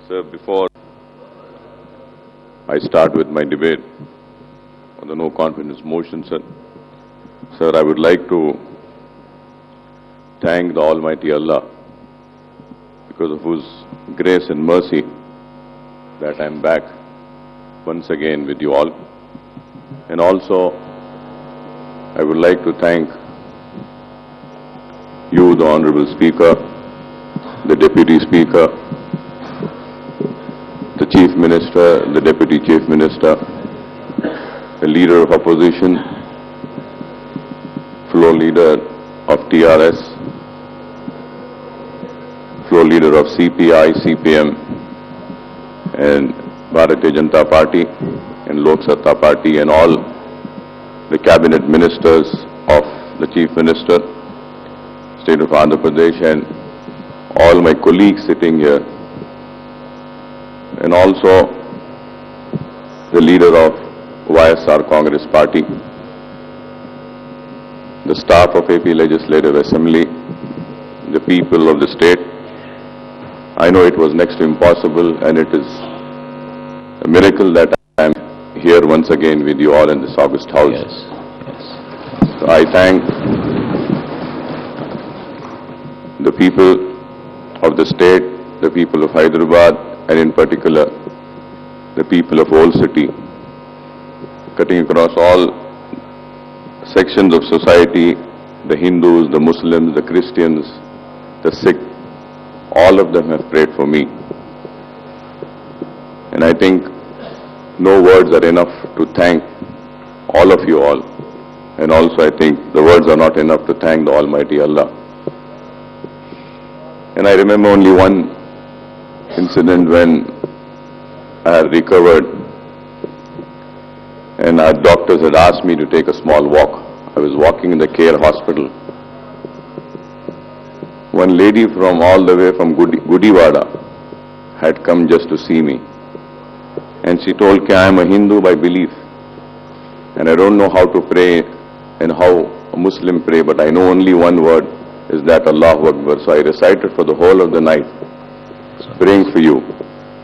Sir, before I start with my debate on the no confidence motion, sir, I would like to thank the Almighty Allah because of whose grace and mercy that I am back once again with you all. And also, I would like to thank you, the Honorable Speaker, the Deputy Speaker, the Chief Minister, the Deputy Chief Minister, the Leader of Opposition, Floor Leader of TRS, Floor Leader of CPI, CPM, and Bharatiya Janata Party and Lok Satta Party, and all the Cabinet Ministers of the Chief Minister, State of Andhra Pradesh, and all my colleagues sitting here, and also the leader of YSR Congress Party, the staff of AP Legislative Assembly, the people of the state. I know it was next to impossible, and it is a miracle that I am here once again with you all in this August House. Yes. So I thank the people of the state, the people of Hyderabad, and in particular, the people of Old City, cutting across all sections of society, the Hindus, the Muslims, the Christians, the Sikh, all of them have prayed for me. And I think no words are enough to thank all of you all. And also I think the words are not enough to thank the Almighty Allah. And I remember only one incident when I had recovered and our doctors had asked me to take a small walk. I was walking in the care hospital. One lady from all the way from Gudivada had come just to see me. And she told me, I am a Hindu by belief. And I don't know how to pray and how a Muslim pray, but I know only one word, is that Allahu Akbar. So I recited for the whole of the night, praying for you.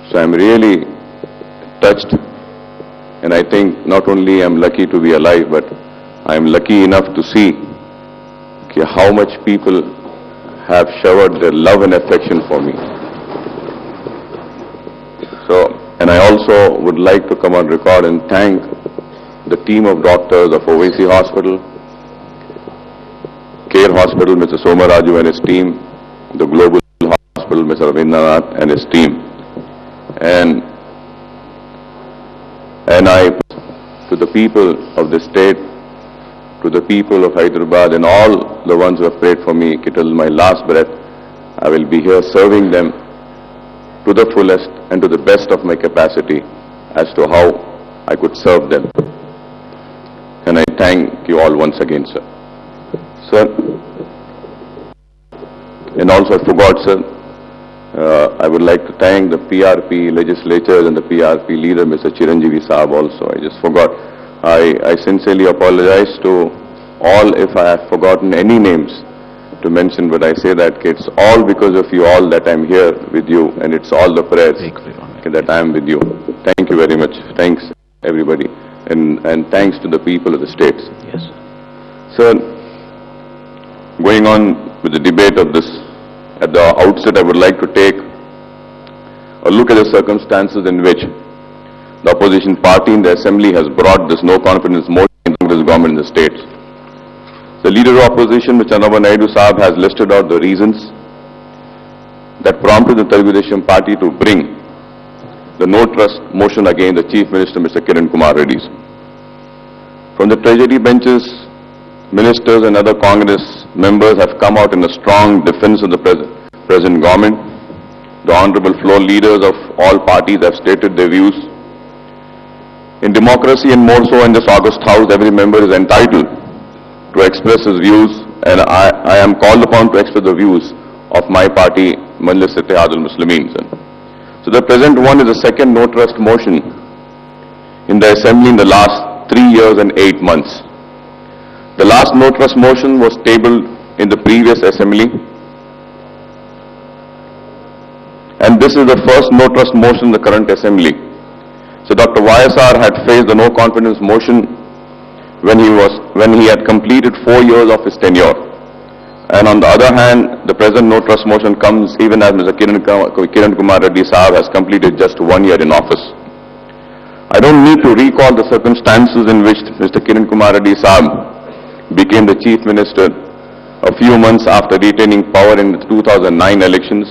So I'm really touched, and I think not only I'm lucky to be alive, but I'm lucky enough to see how much people have showered their love and affection for me. So, and I also would like to come on record and thank the team of doctors of Owaisi Hospital, Care Hospital, Mr. Somaraju and his team, the Global Hospital, Mr. Ravindranath and his team, and I, to the people of the state, to the people of Hyderabad and all the ones who have prayed for me, till my last breath, I will be here serving them to the fullest and to the best of my capacity as to how I could serve them. And I thank you all once again, sir. Sir, and also I forgot, sir, I would like to thank the PRP legislators and the PRP leader, Mr. Chiranjeevi Saab also. I just forgot. I sincerely apologize to all if I have forgotten any names to mention, but I say that it's all because of you all that I'm here with you, and it's all the prayers that I'm with you. Thank you very much. Thanks, everybody. And thanks to the people of the states. Yes. Sir, going on with the debate of this, at the outset I would like to take a look at the circumstances in which the opposition party in the assembly has brought this no confidence motion into this government in the states. The leader of opposition, Mr. Chandrababu Naidu Saab, has listed out the reasons that prompted the Telugu party to bring the no trust motion against the Chief Minister, Mr. Kiran Kumar Reddy. From the treasury benches, ministers and other Congress members have come out in a strong defense of the present government. The honorable floor leaders of all parties have stated their views. In democracy, and more so in this August House, every member is entitled to express his views, and I am called upon to express the views of my party, Majlis Ittihadul Muslimin. So the present one is the second no trust motion in the assembly in the last 3 years and 8 months. The last no trust motion was tabled in the previous assembly and this is the first no trust motion in the current assembly. So Dr. YSR had faced the no confidence motion when he had completed 4 years of his tenure. And on the other hand, the present no trust motion comes even as Mr. Kiran Kumar Reddy Sahab has completed just 1 year in office. I don't need to recall the circumstances in which Mr. Kiran Kumar Reddy Sahab became the Chief Minister a few months after retaining power in the 2009 elections.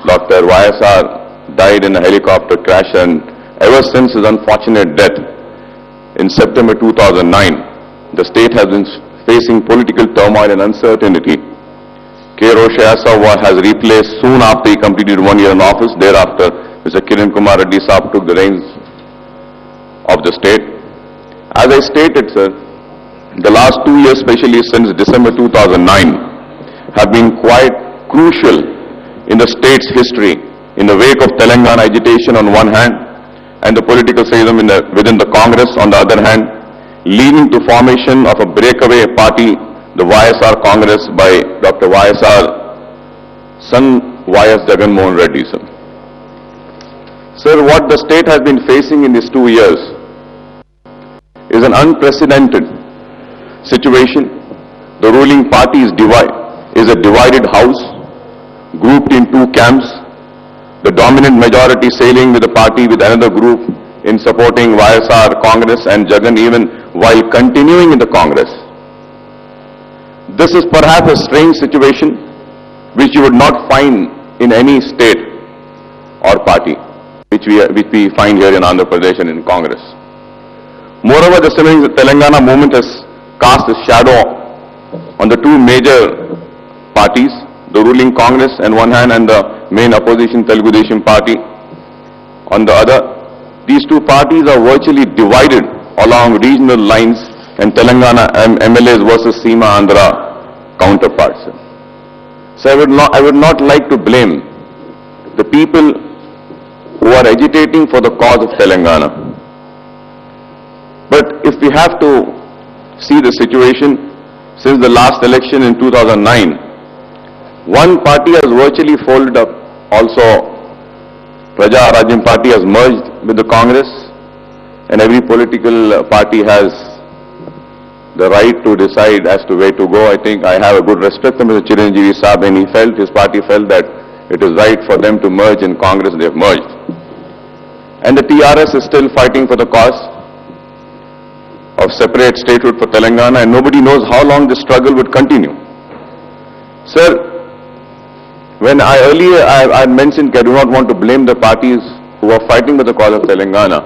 Dr. YSR died in a helicopter crash, and ever since his unfortunate death in September 2009, the state has been facing political turmoil and uncertainty. K. Roshayasa has replaced soon after he completed 1 year in office. Thereafter, Mr. Kiran Kumar Reddy Sahab took the reins of the state. As I stated, sir, the last 2 years, especially since December 2009, have been quite crucial in the state's history, in the wake of Telangana agitation on one hand, and the political schism within the Congress on the other hand, leading to formation of a breakaway party, the YSR Congress, by Dr. YSR, son YS Jagan Mohan Reddy, sir. Sir, what the state has been facing in these 2 years is an unprecedented situation. The ruling party is a divided house, grouped in 2 camps. The dominant majority sailing with the party with another group in supporting YSR Congress and Jagan even while continuing in the Congress. This is perhaps a strange situation which you would not find in any state or party which we find here in Andhra Pradesh and in Congress. Moreover, the Telangana movement has cast a shadow on the 2 major parties, the ruling Congress on one hand and the main opposition Telugu Desam party on the other. These 2 parties are virtually divided along regional lines, and Telangana MLAs versus Seema Andhra counterparts. So I would not like to blame the people who are agitating for the cause of Telangana. But if we have to see the situation since the last election in 2009, one party has virtually folded up. Also, Praja Rajam party has merged with the Congress, and every political party has the right to decide as to where to go. I think I have a good respect for Mr. Chiranjeevi Saab, and his party felt that it is right for them to merge in Congress. They have merged. And the TRS is still fighting for the cause of separate statehood for Telangana, and nobody knows how long this struggle would continue. Sir, when I mentioned I do not want to blame the parties who are fighting for the cause of Telangana,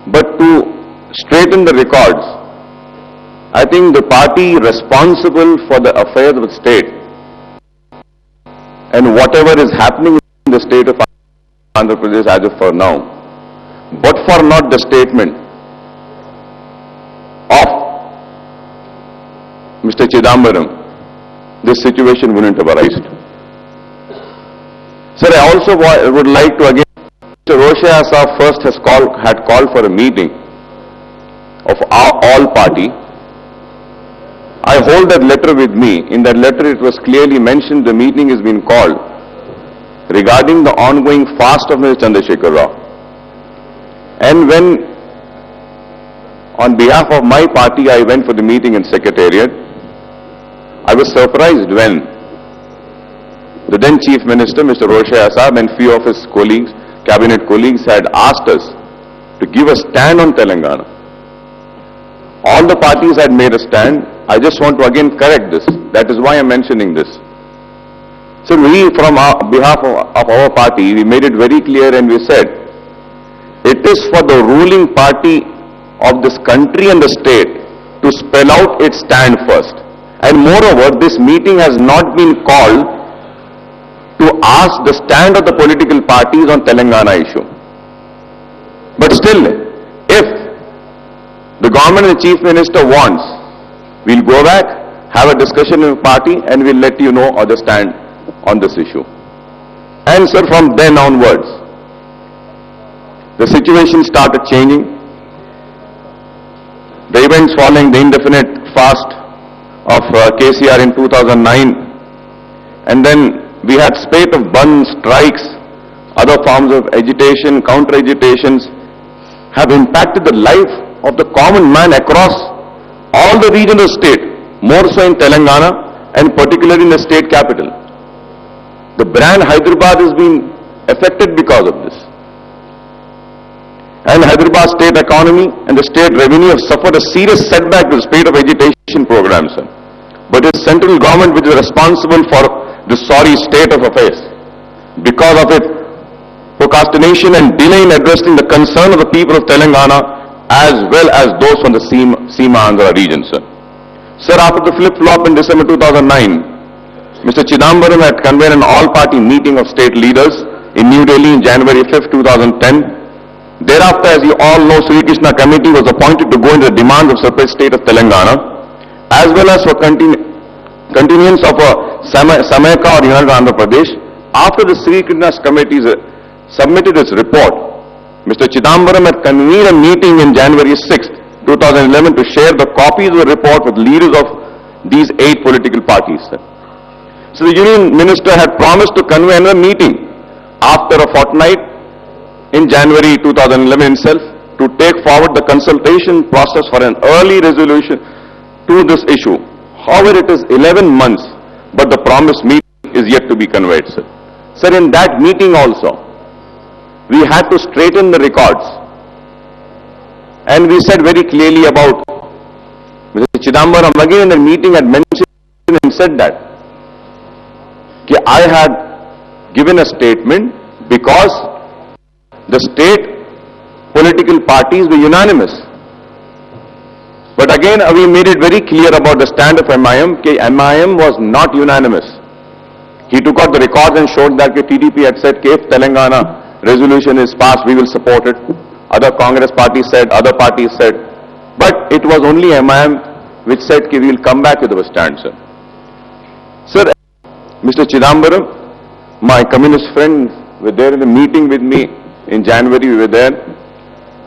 but to straighten the records, I think the party responsible for the affairs of the state and whatever is happening in the state of Andhra Pradesh as of for now, but for not the statement of Mr. Chidambaram, this situation wouldn't have arisen. Sir, I also would like to again, Mr. Roshayasa first had called for a meeting of all party. I hold that letter with me. In that letter it was clearly mentioned the meeting has been called regarding the ongoing fast of Mr. Chandrasekhar Rao. And when on behalf of my party I went for the meeting in Secretariat, I was surprised when the then Chief Minister, Mr. Roshayasa, and few of his colleagues, cabinet colleagues, had asked us to give a stand on Telangana. All the parties had made a stand. I just want to again correct this. That is why I am mentioning this. So we, from behalf of our party, we made it very clear and we said, it is for the ruling party of this country and the state to spell out its stand first. And moreover, this meeting has not been called to ask the stand of the political parties on Telangana issue. But still, if the government and the Chief Minister wants, we'll go back, have a discussion with the party, and we'll let you know or the stand on this issue. And sir, from then onwards, the situation started changing. The events following the indefinite fast of KCR in 2009, and then We had spate of bunds, strikes, other forms of agitation, counter-agitations have impacted the life of the common man across all the regions of the state, more so in Telangana and particularly in the state capital. The brand Hyderabad has been affected because of this. And Hyderabad state economy and the state revenue have suffered a serious setback to the spate of agitation programs. But it's central government which is responsible for this sorry state of affairs. Because of its procrastination and delay in addressing the concern of the people of Telangana as well as those from the Seema Andhra region, sir. Sir, after the flip-flop in December 2009, Mr. Chidambaram had convened an all-party meeting of state leaders in New Delhi in January 5, 2010. Thereafter, as you all know, Sri Krishna Committee was appointed to go into the demands of separate state of Telangana, as well as for continuance of a Samayaka or United Andhra Pradesh. After the Sri Krishna Committee submitted its report, Mr. Chidambaram had convened a meeting in January 6, 2011 to share the copies of the report with leaders of these 8 political parties. So the Union Minister had promised to convene a meeting after a fortnight in January 2011 itself to take forward the consultation process for an early resolution to this issue. However, it is 11 months, but the promised meeting is yet to be conveyed, sir. Sir, in that meeting also, we had to straighten the records. And we said very clearly about Mr. Chidambaram again in the meeting had mentioned and said that I had given a statement because the state political parties were unanimous. But again, we made it very clear about the stand of MIM, MIM was not unanimous. He took out the records and showed that TDP had said, if Telangana resolution is passed, we will support it. Other Congress parties said, other parties said. But it was only MIM which said, we will come back with our stand, sir. Sir, Mr. Chidambaram, my communist friends were there in the meeting with me in January, we were there.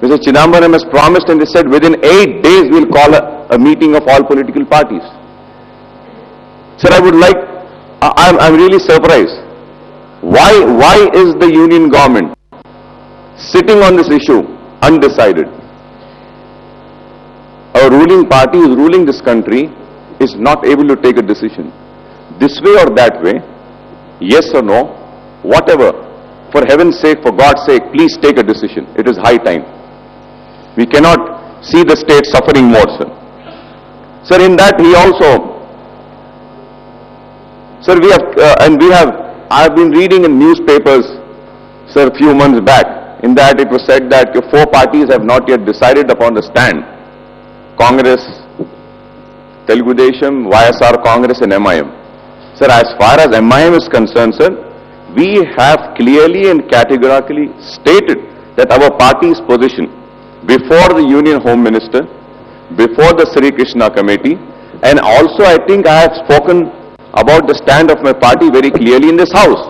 Mr. Chidambaram has promised and they said within 8 days we will call a meeting of all political parties. Sir, I would like, I'm really surprised. Why is the union government sitting on this issue undecided? Our ruling party who is ruling this country is not able to take a decision. This way or that way, yes or no, whatever. For heaven's sake, for God's sake, please take a decision. It is high time. We cannot see the state suffering more, sir. Sir, in that he also, sir, I have been reading in newspapers, sir, a few months back, in that it was said that 4 parties have not yet decided upon the stand. Congress, Telugu Desam, YSR Congress and MIM. Sir, as far as MIM is concerned, sir, we have clearly and categorically stated that our party's position before the Union Home Minister, before the Sri Krishna Committee, and also I think I have spoken about the stand of my party very clearly in this house.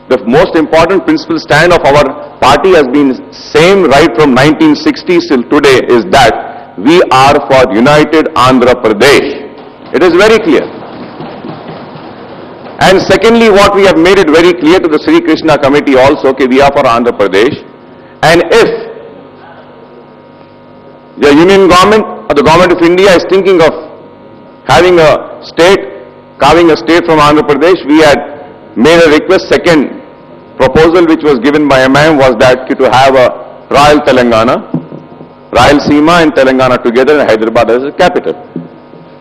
The most important principal stand of our party has been same right from 1960s till today is that we are for United Andhra Pradesh. It is very clear. And secondly, what we have made it very clear to the Sri Krishna Committee also, we are for Andhra Pradesh. And if the Union government or the government of India is thinking of having a state, carving a state from Andhra Pradesh, we had made a request. Second proposal which was given by MIM was that to have a Royal Telangana, Royal Seema and Telangana together and Hyderabad as a capital.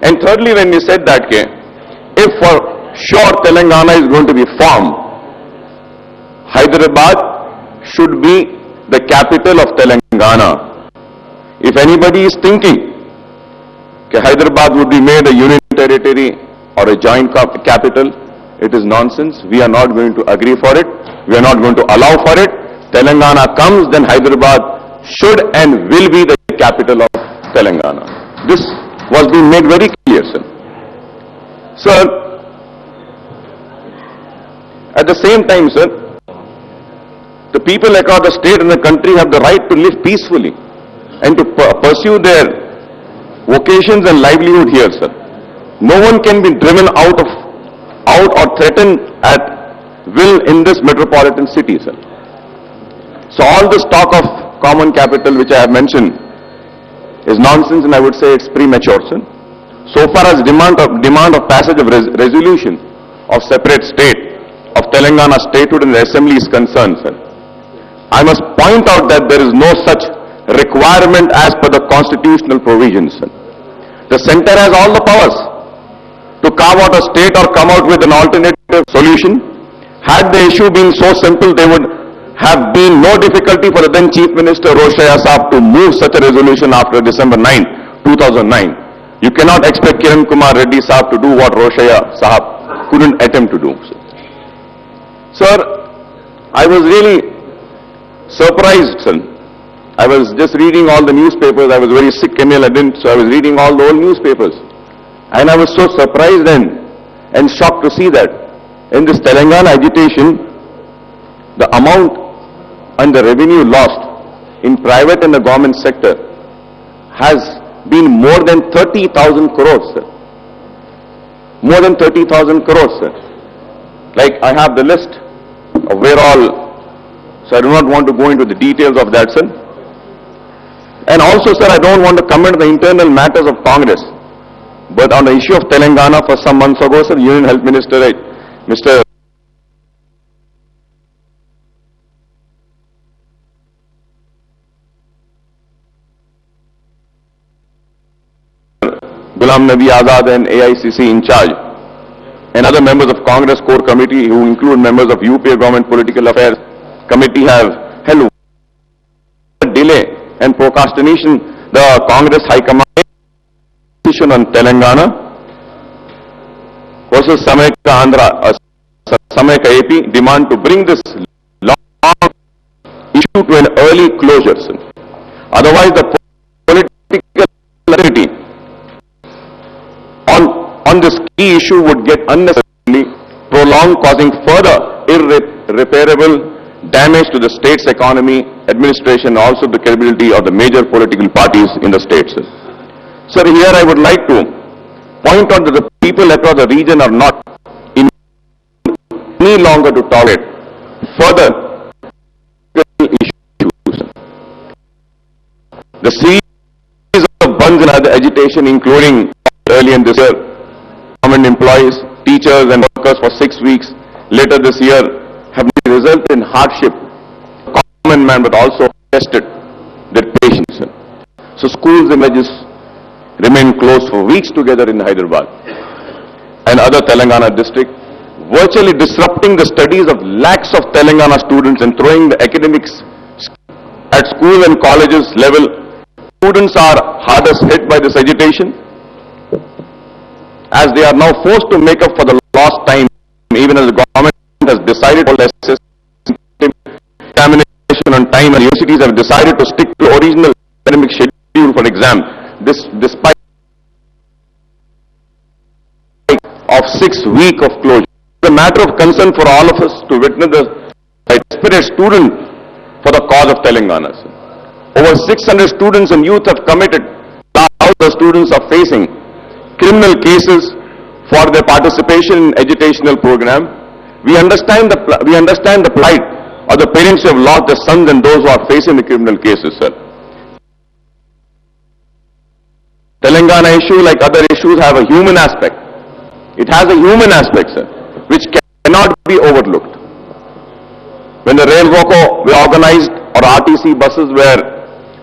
And thirdly, when we said that, if for sure Telangana is going to be formed, Hyderabad should be the capital of Telangana. If anybody is thinking that Hyderabad would be made a union territory or a joint capital, it is nonsense. We are not going to agree for it. We are not going to allow for it. Telangana comes, then Hyderabad should and will be the capital of Telangana. This was being made very clear, sir. Sir, at the same time, sir, the people across the state and the country have the right to live peacefully and to pursue their vocations and livelihood here, sir. No one can be driven out of out or threaten at will in this metropolitan city, sir. So all this talk of common capital which I have mentioned is nonsense, and I would say it's premature, sir. So far as demand of passage of resolution of separate state of Telangana statehood in the assembly is concerned, sir, I must point out that there is no such requirement as per the constitutional provisions, sir. The center has all the powers to carve out a state or come out with an alternative solution. Had the issue been so simple, there would have been no difficulty for the then Chief Minister Roshaya Saab to move such a resolution after December 9, 2009. You cannot expect Kiran Kumar Reddy Saab to do what Roshaya Saab couldn't attempt to do. Sir, I was really surprised, sir. I was just reading all the newspapers. I was very sick, Emil, so I was reading all the old newspapers. And I was so surprised and shocked to see that in this Telangana agitation, the amount and the revenue lost in private and the government sector has been more than 30,000 crores, sir. More than 30,000 crores, sir. Like I have the list of where all, so I do not want to go into the details of that, sir. And also, sir, I don't want to comment on the internal matters of Congress. But on the issue of Telangana, for some months ago, sir, Union Health Minister, Mr. Ghulam Nabi Azad and AICC in charge, and other members of Congress core committee who include members of UPA government political affairs committee have held delay and procrastination the Congress High Command decision on Telangana versus Samayika Andhra, Samayika AP demand to bring this long issue to an early closure. Otherwise, the political clarity on this key issue would get unnecessarily prolonged, causing further irreparable damage to the state's economy, administration, and also the credibility of the major political parties in the state. Sir, here I would like to point out that the people across the region are not any longer to tolerate further issues. The series of bunds and other agitation, including early in this year, government employees, teachers and workers for 6 weeks later this year, have resulted in hardship, common man, but also tested their patience. So schools and villages remain closed for weeks together in Hyderabad and other Telangana district, virtually disrupting the studies of lakhs of Telangana students and throwing the academics at school and colleges level. Students are hardest hit by this agitation, as they are now forced to make up for the lost time, even as the government has decided to assess examination on time, and universities have decided to stick to original academic schedule for exam. This despite of 6 weeks of closure. It's a matter of concern for all of us to witness the desperate student for the cause of Telangana. Over 600 students and youth have committed. Now the students are facing criminal cases for their participation in educational program. We understand the plight of the parents who have lost their sons and those who are facing the criminal cases, sir. Telangana issue, like other issues, have a human aspect. It has a human aspect, sir, which cannot be overlooked. When the rail roko were organized or RTC buses were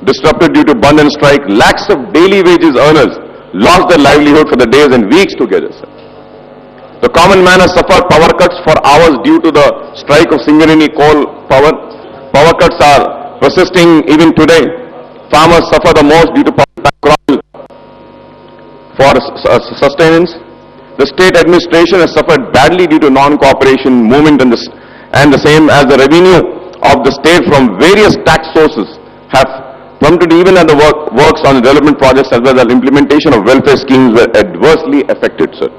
disrupted due to band and strike, lakhs of daily wages earners lost their livelihood for the days and weeks together, sir. The common man has suffered power cuts for hours due to the strike of Singareni coal power. Power cuts are persisting even today. Farmers suffer the most due to crop for sustenance. The state administration has suffered badly due to non-cooperation movement and the same as the revenue of the state from various tax sources have plummeted even as the works on the development projects as well as implementation of welfare schemes were adversely affected, sir.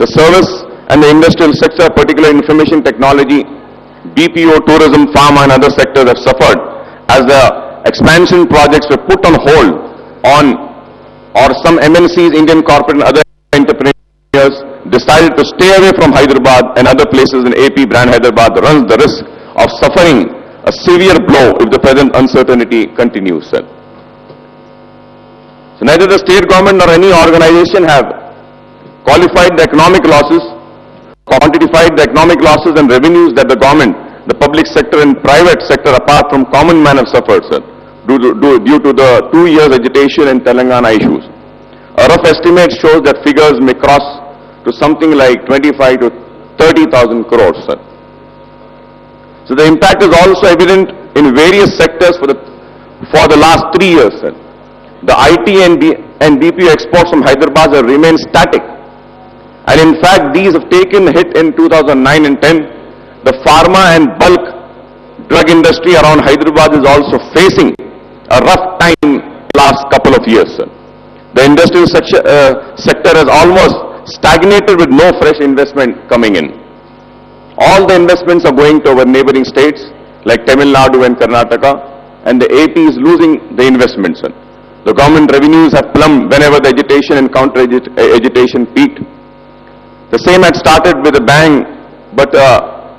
The service and the industrial sector, particularly information technology, BPO, tourism, pharma and other sectors have suffered as the expansion projects were put on hold or some MNCs, Indian corporate and other entrepreneurs decided to stay away from Hyderabad and other places in AP, brand Hyderabad runs the risk of suffering a severe blow if the present uncertainty continues, sir. So neither the state government nor any organization have qualified the economic losses, quantified the economic losses and revenues that the government, the public sector and private sector apart from common man have suffered, sir, due to the 2 years agitation in Telangana issues. A rough estimate shows that figures may cross to something like 25 to 30,000 crores, sir. So the impact is also evident in various sectors for the last 3 years, sir. The IT and BPO exports from Hyderabad have remained static. And in fact, these have taken a hit in 2009 and 10. The pharma and bulk drug industry around Hyderabad is also facing a rough time last couple of years, sir. The industrial sector has almost stagnated with no fresh investment coming in. All the investments are going to our neighboring states like Tamil Nadu and Karnataka, and the AP is losing the investments, sir. The government revenues have plumbed whenever the agitation and counter-agitation peaked. The same had started with a bang, but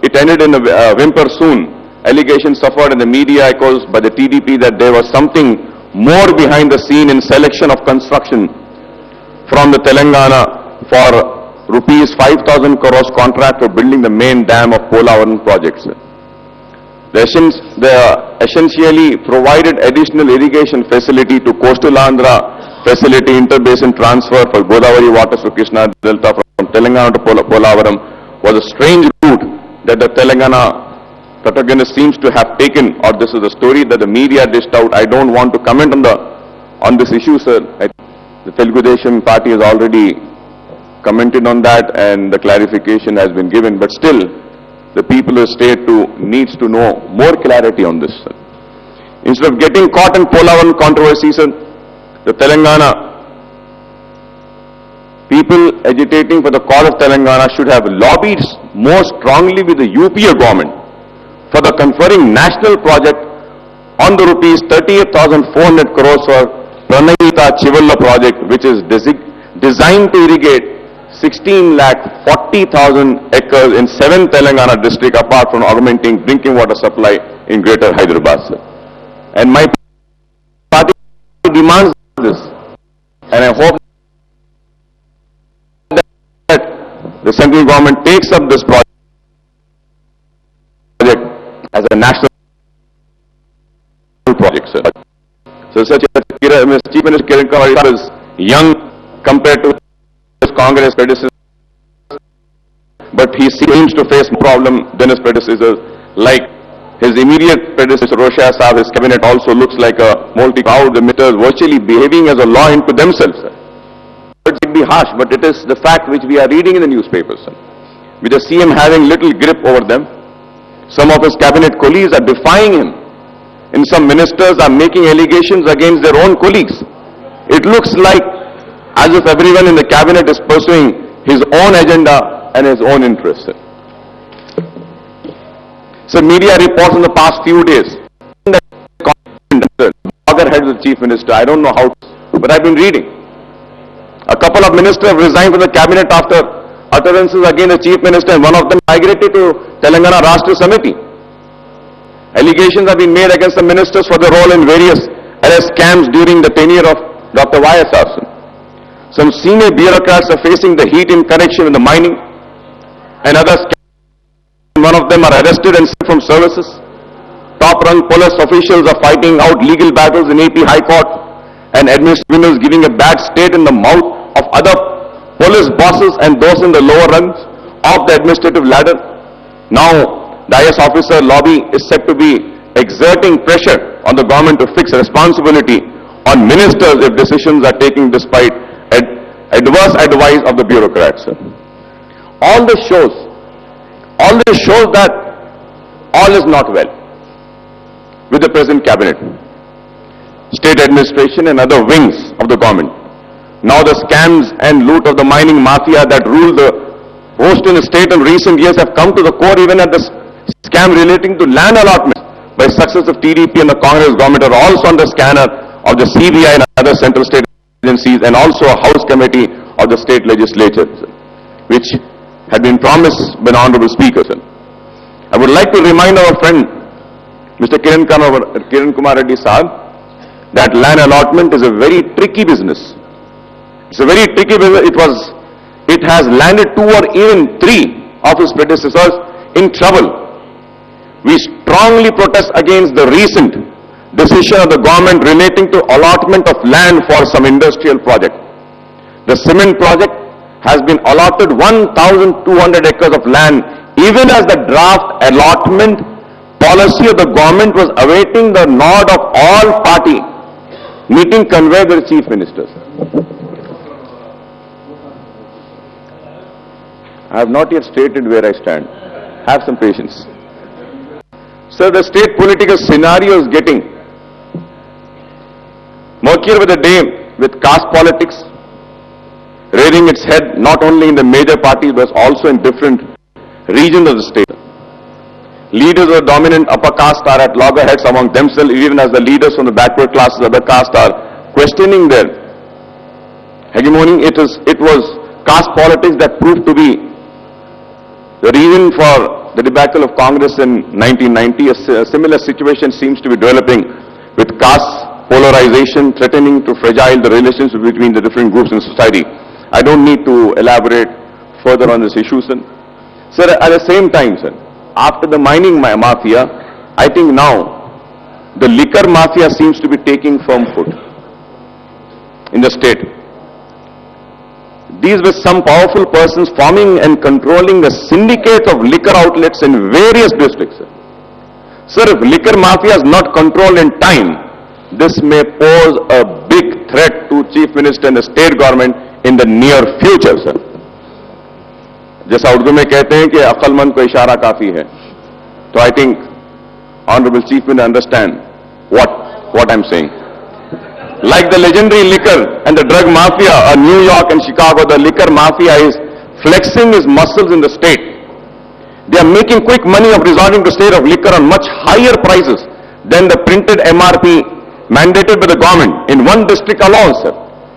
it ended in a whimper soon. Allegations suffered in the media echoes by the TDP that there was something more behind the scene in selection of construction from the Telangana for rupees 5,000 crores contract for building the main dam of Polavaram projects. They essentially provided additional irrigation facility to coastal Andhra facility interbasin transfer for Godavari waters to Krishna Delta from Telangana to Polavaram was a strange route that the Telangana protagonist seems to have taken, or this is the story that the media dished out. I don't want to comment on this issue, sir. The Telugu Desam party has already commented on that and the clarification has been given, but still the people of the state needs to know more clarity on this, sir. Instead of getting caught in Polavaram controversy, sir, the Telangana people agitating for the cause of Telangana should have lobbied more strongly with the UPA government for the conferring national project on the rupees 38,400 crores for Pranayita Chivalla project, which is designed to irrigate 16,40,000 acres in 7 Telangana districts apart from augmenting drinking water supply in Greater Hyderabad, sir. And my party demands this, and I hope that the central government takes up this project as a national project, sir. So such as Chief Minister Kiran Kawar is young compared to his Congress predecessors, but he seems to face more problem than his predecessors. Like his immediate predecessor, Roshaya Saab, his cabinet also looks like a multi-cloud, the ministers virtually behaving as a law unto themselves, sir. It might be harsh, but it is the fact which we are reading in the newspapers, sir. With the CM having little grip over them, some of his cabinet colleagues are defying him, and some ministers are making allegations against their own colleagues. It looks like as if everyone in the cabinet is pursuing his own agenda and his own interests. So media reports in the past few days, the head of the chief minister, I don't know how, but I've been reading. A couple of ministers have resigned from the cabinet after utterances against the chief minister, and one of them migrated to Telangana Rashtra Samiti. Allegations have been made against the ministers for their role in various arrest scams during the tenure of Dr. YSR. Some senior bureaucrats are facing the heat in connection with the mining and other scams. One of them are arrested and sent from services. Top-rung police officials are fighting out legal battles in AP High Court, and administrators giving a bad state in the mouth of other police bosses and those in the lower rungs of the administrative ladder. Now, the IS officer lobby is said to be exerting pressure on the government to fix responsibility on ministers if decisions are taken despite adverse advice of the bureaucrats. All this shows that all is not well with the present cabinet, state administration and other wings of the government. Now the scams and loot of the mining mafia that rule the host in the state in recent years have come to the core, even at the scam relating to land allotment by successive TDP and the Congress government are also under scanner of the CBI and other central state agencies and also a House committee of the state legislature. which had been promised by the Honorable Speaker, sir. I would like to remind our friend, Mr. Kiran Kumar Reddy Sahab, that land allotment is a very tricky business. It's a very tricky business. It has landed 2 or even 3 of his predecessors in trouble. We strongly protest against the recent decision of the government relating to allotment of land for some industrial project. The cement project has been allotted 1,200 acres of land, even as the draft allotment policy of the government was awaiting the nod of all party meeting conveyed by the Chief Minister. I have not yet stated where I stand. Have some patience. Sir, the state political scenario is getting murkier with the day, with caste politics rearing its head not only in the major parties but also in different regions of the state. Leaders of the dominant upper caste are at loggerheads among themselves, even as the leaders from the backward classes of the caste are questioning their hegemony. It was caste politics that proved to be the reason for the debacle of Congress in 1990. A similar situation seems to be developing with caste polarization threatening to fragile the relations between the different groups in society. I don't need to elaborate further on this issue, sir. Sir, at the same time, sir, after the mining mafia, I think now the liquor mafia seems to be taking firm foot in the state. These were some powerful persons forming and controlling the syndicates of liquor outlets in various districts. Sir, if liquor mafia is not controlled in time, this may pose a big threat to Chief Minister and the state government in the near future, sir. जैसा उर्दू में कहते हैं कि अक्लमंद को इशारा काफी है, तो I think Honorable Chief Minister understand what I'm saying. Like the legendary liquor and the drug mafia of New York and Chicago, the liquor mafia is flexing its muscles in the state. They are making quick money of resorting to state of liquor on much higher prices than the printed MRP mandated by the government. In one district alone, sir,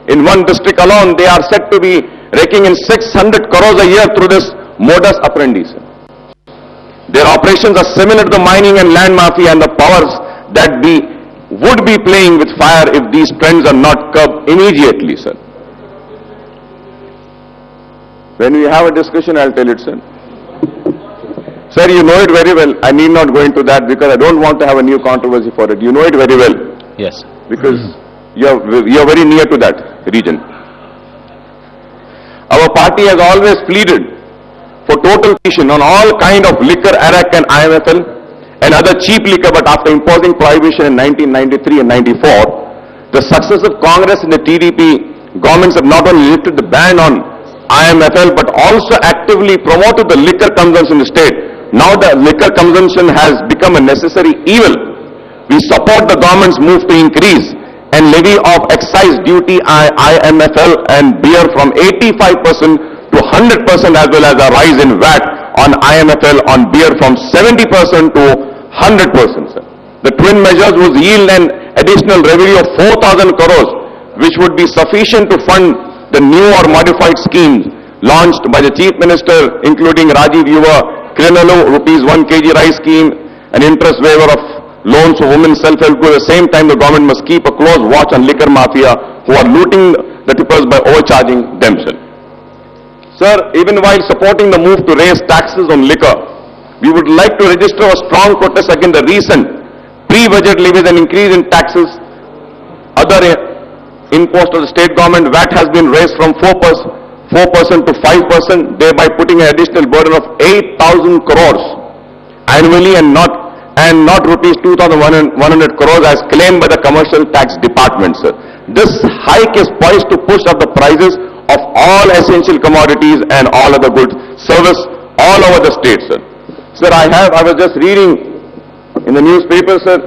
in one district alone, they are said to be raking in 600 crores a year through this modus operandi, sir. Their operations are similar to the mining and land mafia, and the powers that be would be playing with fire if these trends are not curbed immediately, sir. When we have a discussion, I'll tell it, sir. Sir, you know it very well. I need not go into that because I don't want to have a new controversy for it. You know it very well. Yes. Because you're very near to that region. Our party has always pleaded for total prohibition on all kind of liquor, arak and IMFL and other cheap liquor, but after imposing prohibition in 1993 and 94, the successive Congress and the TDP governments have not only lifted the ban on IMFL but also actively promoted the liquor consumption in the state. Now the liquor consumption has become a necessary evil. We support the government's move to increase and levy of excise duty IMFL and beer from 85% to 100%, as well as a rise in VAT on IMFL on beer from 70% to 100%. Sir. The twin measures would yield an additional revenue of 4,000 crores, which would be sufficient to fund the new or modified schemes launched by the Chief Minister, including Rajiv Yuva Krinalu rupees 1 kg rice scheme, an interest waiver of loans for women self-help groups. At the same time, the government must keep a close watch on liquor mafia who are looting the tippers by overcharging themselves. Sir, even while supporting the move to raise taxes on liquor, we would like to register a strong protest against the recent pre-budget levies and increase in taxes. Other imposed of the state government, VAT has been raised from 4% to 5%, thereby putting an additional burden of 8,000 crores annually and not rupees 2,100 crores as claimed by the Commercial Tax Department, sir. This hike is poised to push up the prices of all essential commodities and all other goods, service all over the state, sir. Sir, I was just reading in the newspaper, sir,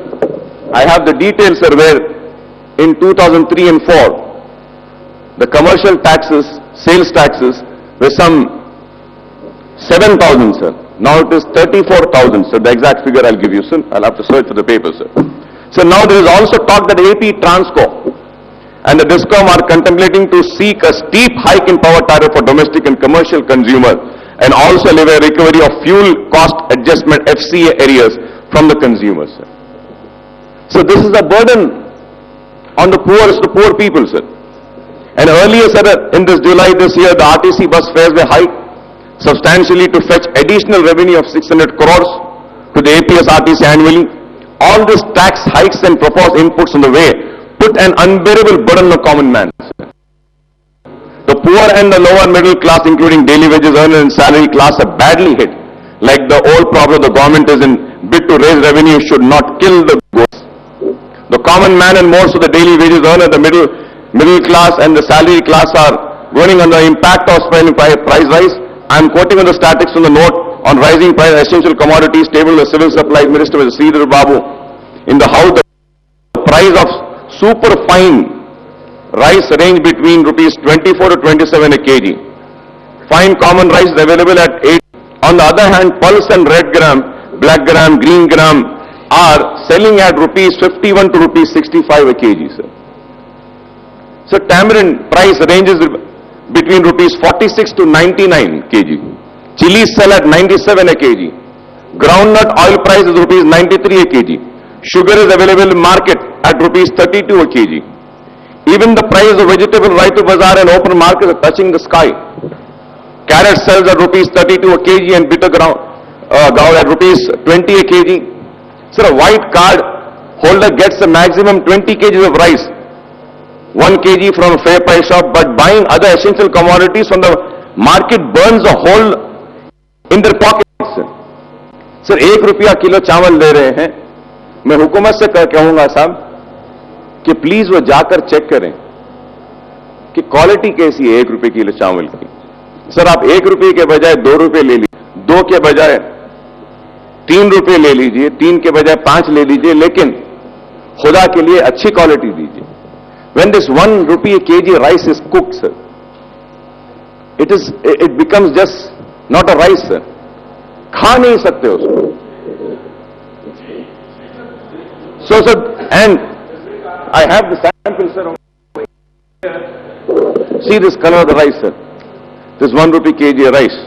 I have the details, sir, where in 2003 and 4, the commercial taxes, sales taxes were some 7,000, sir. Now it is 34,000, sir. The exact figure I'll give you, sir. I'll have to search for the paper, sir. So now there is also talk that AP Transco and the DISCOM are contemplating to seek a steep hike in power tariff for domestic and commercial consumers and also leave a recovery of fuel cost adjustment FCA areas from the consumers. Sir. So this is a burden on the poorest, the poor people, sir. And earlier, sir, in this July this year, the RTC bus fares were hiked substantially to fetch additional revenue of 600 crores to the APS RTC annually. All these tax hikes and proposed inputs on the way put an unbearable burden on the common man. The poor and the lower middle class, including daily wages earners and salary class, are badly hit. Like the old problem the government is in bid to raise revenue should not kill the goats. The common man and most of the daily wages earner, the middle class and the salary class are going under the impact of price rise. I am quoting on the statistics from the note on rising price of essential commodities table the Civil Supplies Minister with Sridhar Babu. In the House, the price of super fine rice range between rupees 24 to 27 a kg. Fine common rice is available at 8. On the other hand, pulse and red gram, black gram, green gram are selling at rupees 51 to rupees 65 a kg, sir. So tamarind price ranges between rupees 46 to 99 kg. Chilies sell at 97 a kg. Groundnut oil price is rupees 93 a kg. Sugar is available in market at rupees 32 a kg. Even the price of vegetable right to bazaar and open market are touching the sky. Carrot sells at rupees 32 a kg and bitter gourd at rupees 20 a kg. So a white card holder gets a maximum 20 kg of rice, 1 kg from a fair price shop, but buying other essential commodities from the market burns a hole in their pockets. Sir, 1 रुपया kilo चावल ले रहे हैं. मैं हुकूमत से कहूंगा साहब कि प्लीज वो जाकर चेक करें कि क्वालिटी कैसी है 1 रुपये किलो चावल की. सर, आप 1 रुपये के बजाय 2 रुपये ले लीजिए, 2 के बजाय 3 रुपये ले लीजिए, 3 के बजाय 5 ले लीजिए, लेकिन खुदा के लिए अच्छी क्वालिटी दीजिए. When this 1 rupee a kg rice is cooked, sir, it becomes just not a rice, sir. खा नहीं सकते उसको. So, sir, and I have the sample, sir. See this color of the rice, sir. This 1 rupee kg rice.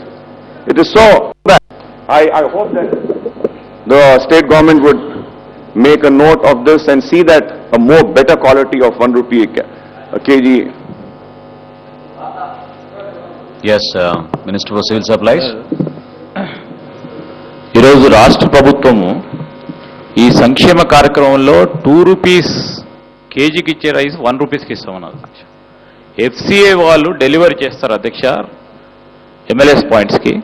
It is so bad. I hope that the state government would make a note of this and see that a more better quality of 1 rupee a kg. Yes, Minister for Civil Supplies. ఈరోజు రాష్ట్ర ప్రభుత్వము ఈ సంక్షేమ కార్యక్రమంలో 2 rupees కేజీకి ఇచ్చే rice 1 రూపీస్కి ఇస్తామన్నారు. ఎఫ్సిఏ వాళ్ళు డెలివరీ చేస్తారు అధ్యక్ష MLAs పాయింట్స్కి.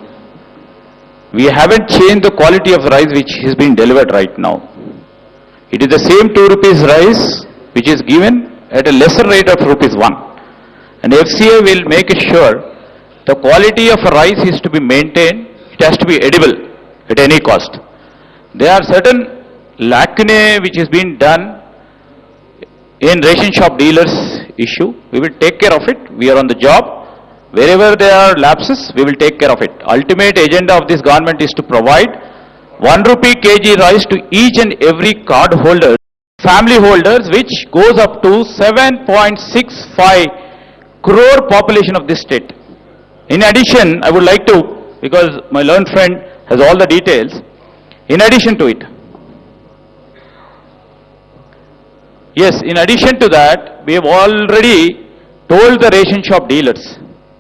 We haven't changed the quality of rice which is being delivered right now. It is the same 2 rupees rice which is given at a lesser rate of rupees 1. And FCA will make sure the quality of rice is to be maintained. It has to be edible at any cost. There are certain lacunae which is being done in ration shop dealers issue. We will take care of it. We are on the job. Wherever there are lapses, we will take care of it. Ultimate agenda of this government is to provide 1 rupee kg rice to each and every card holder, family holders, which goes up to 7.65 crore population of this state. In addition, I would like to, because my learned friend has all the details, in addition to it, yes, in addition to that, we have already told the ration shop dealers,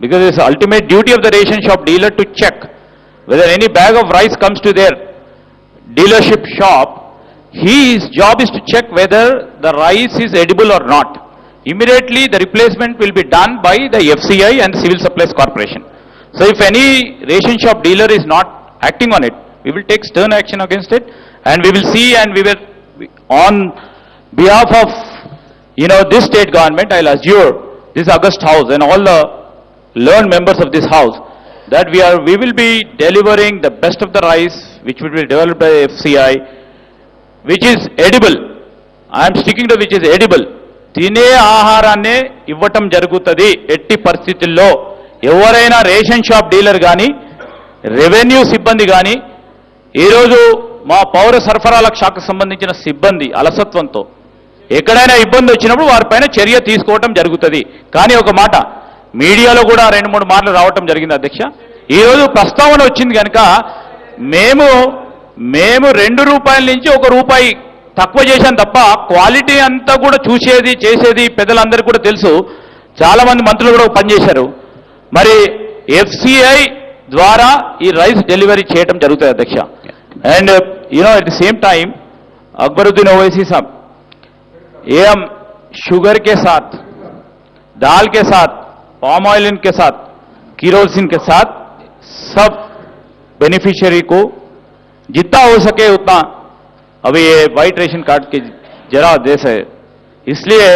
because it's the ultimate duty of the ration shop dealer to check whether any bag of rice comes to their dealership shop, his job is to check whether the rice is edible or not. Immediately the replacement will be done by the FCI and Civil Supplies Corporation. So if any ration shop dealer is not acting on it, we will take stern action against it, and we will see, and we will, on behalf of, this state government, I'll assure this August House and all the learned members of this house that we will be delivering the best of the rice which will be developed by FCI, which is edible. I am sticking to which is edible. తినే ఆహారాన్నే ఇవ్వటం జరుగుతుంది. ఎట్టి పరిస్థితుల్లో ఎవరైనా ration shop dealer కానీ revenue సిబ్బంది కానీ ఈరోజు మా పౌర సరఫరాల శాఖకు సంబంధించిన సిబ్బంది అలసత్వంతో ఎక్కడైనా ఇబ్బంది వచ్చినప్పుడు వారిపైన చర్య తీసుకోవటం జరుగుతుంది. కానీ ఒక మాట మీడియాలో కూడా 2-3 మార్లు రావటం జరిగింది అధ్యక్ష. ఈరోజు ప్రస్తావన వచ్చింది కనుక మేము 2 రూపాయల నుంచి 1 రూపాయి తక్కువ చేశాం తప్ప క్వాలిటీ అంతా కూడా చూసేది చేసేది పెద్దలందరికీ కూడా తెలుసు. చాలా మంది మంత్రులు కూడా పనిచేశారు. మరి FCI ద్వారా ఈ రైస్ డెలివరీ చేయడం జరుగుతుంది అధ్యక్ష. And at the same time Akbaruddin Owaisi साहब ये हम शुगर के साथ, दाल के साथ, पाम ऑयल के साथ, किरोसिन के साथ सब बेनिफिशियरी को जितना हो सके उतना, अभी ये वाइट रेशन कार्ड के जरा देश है इसलिए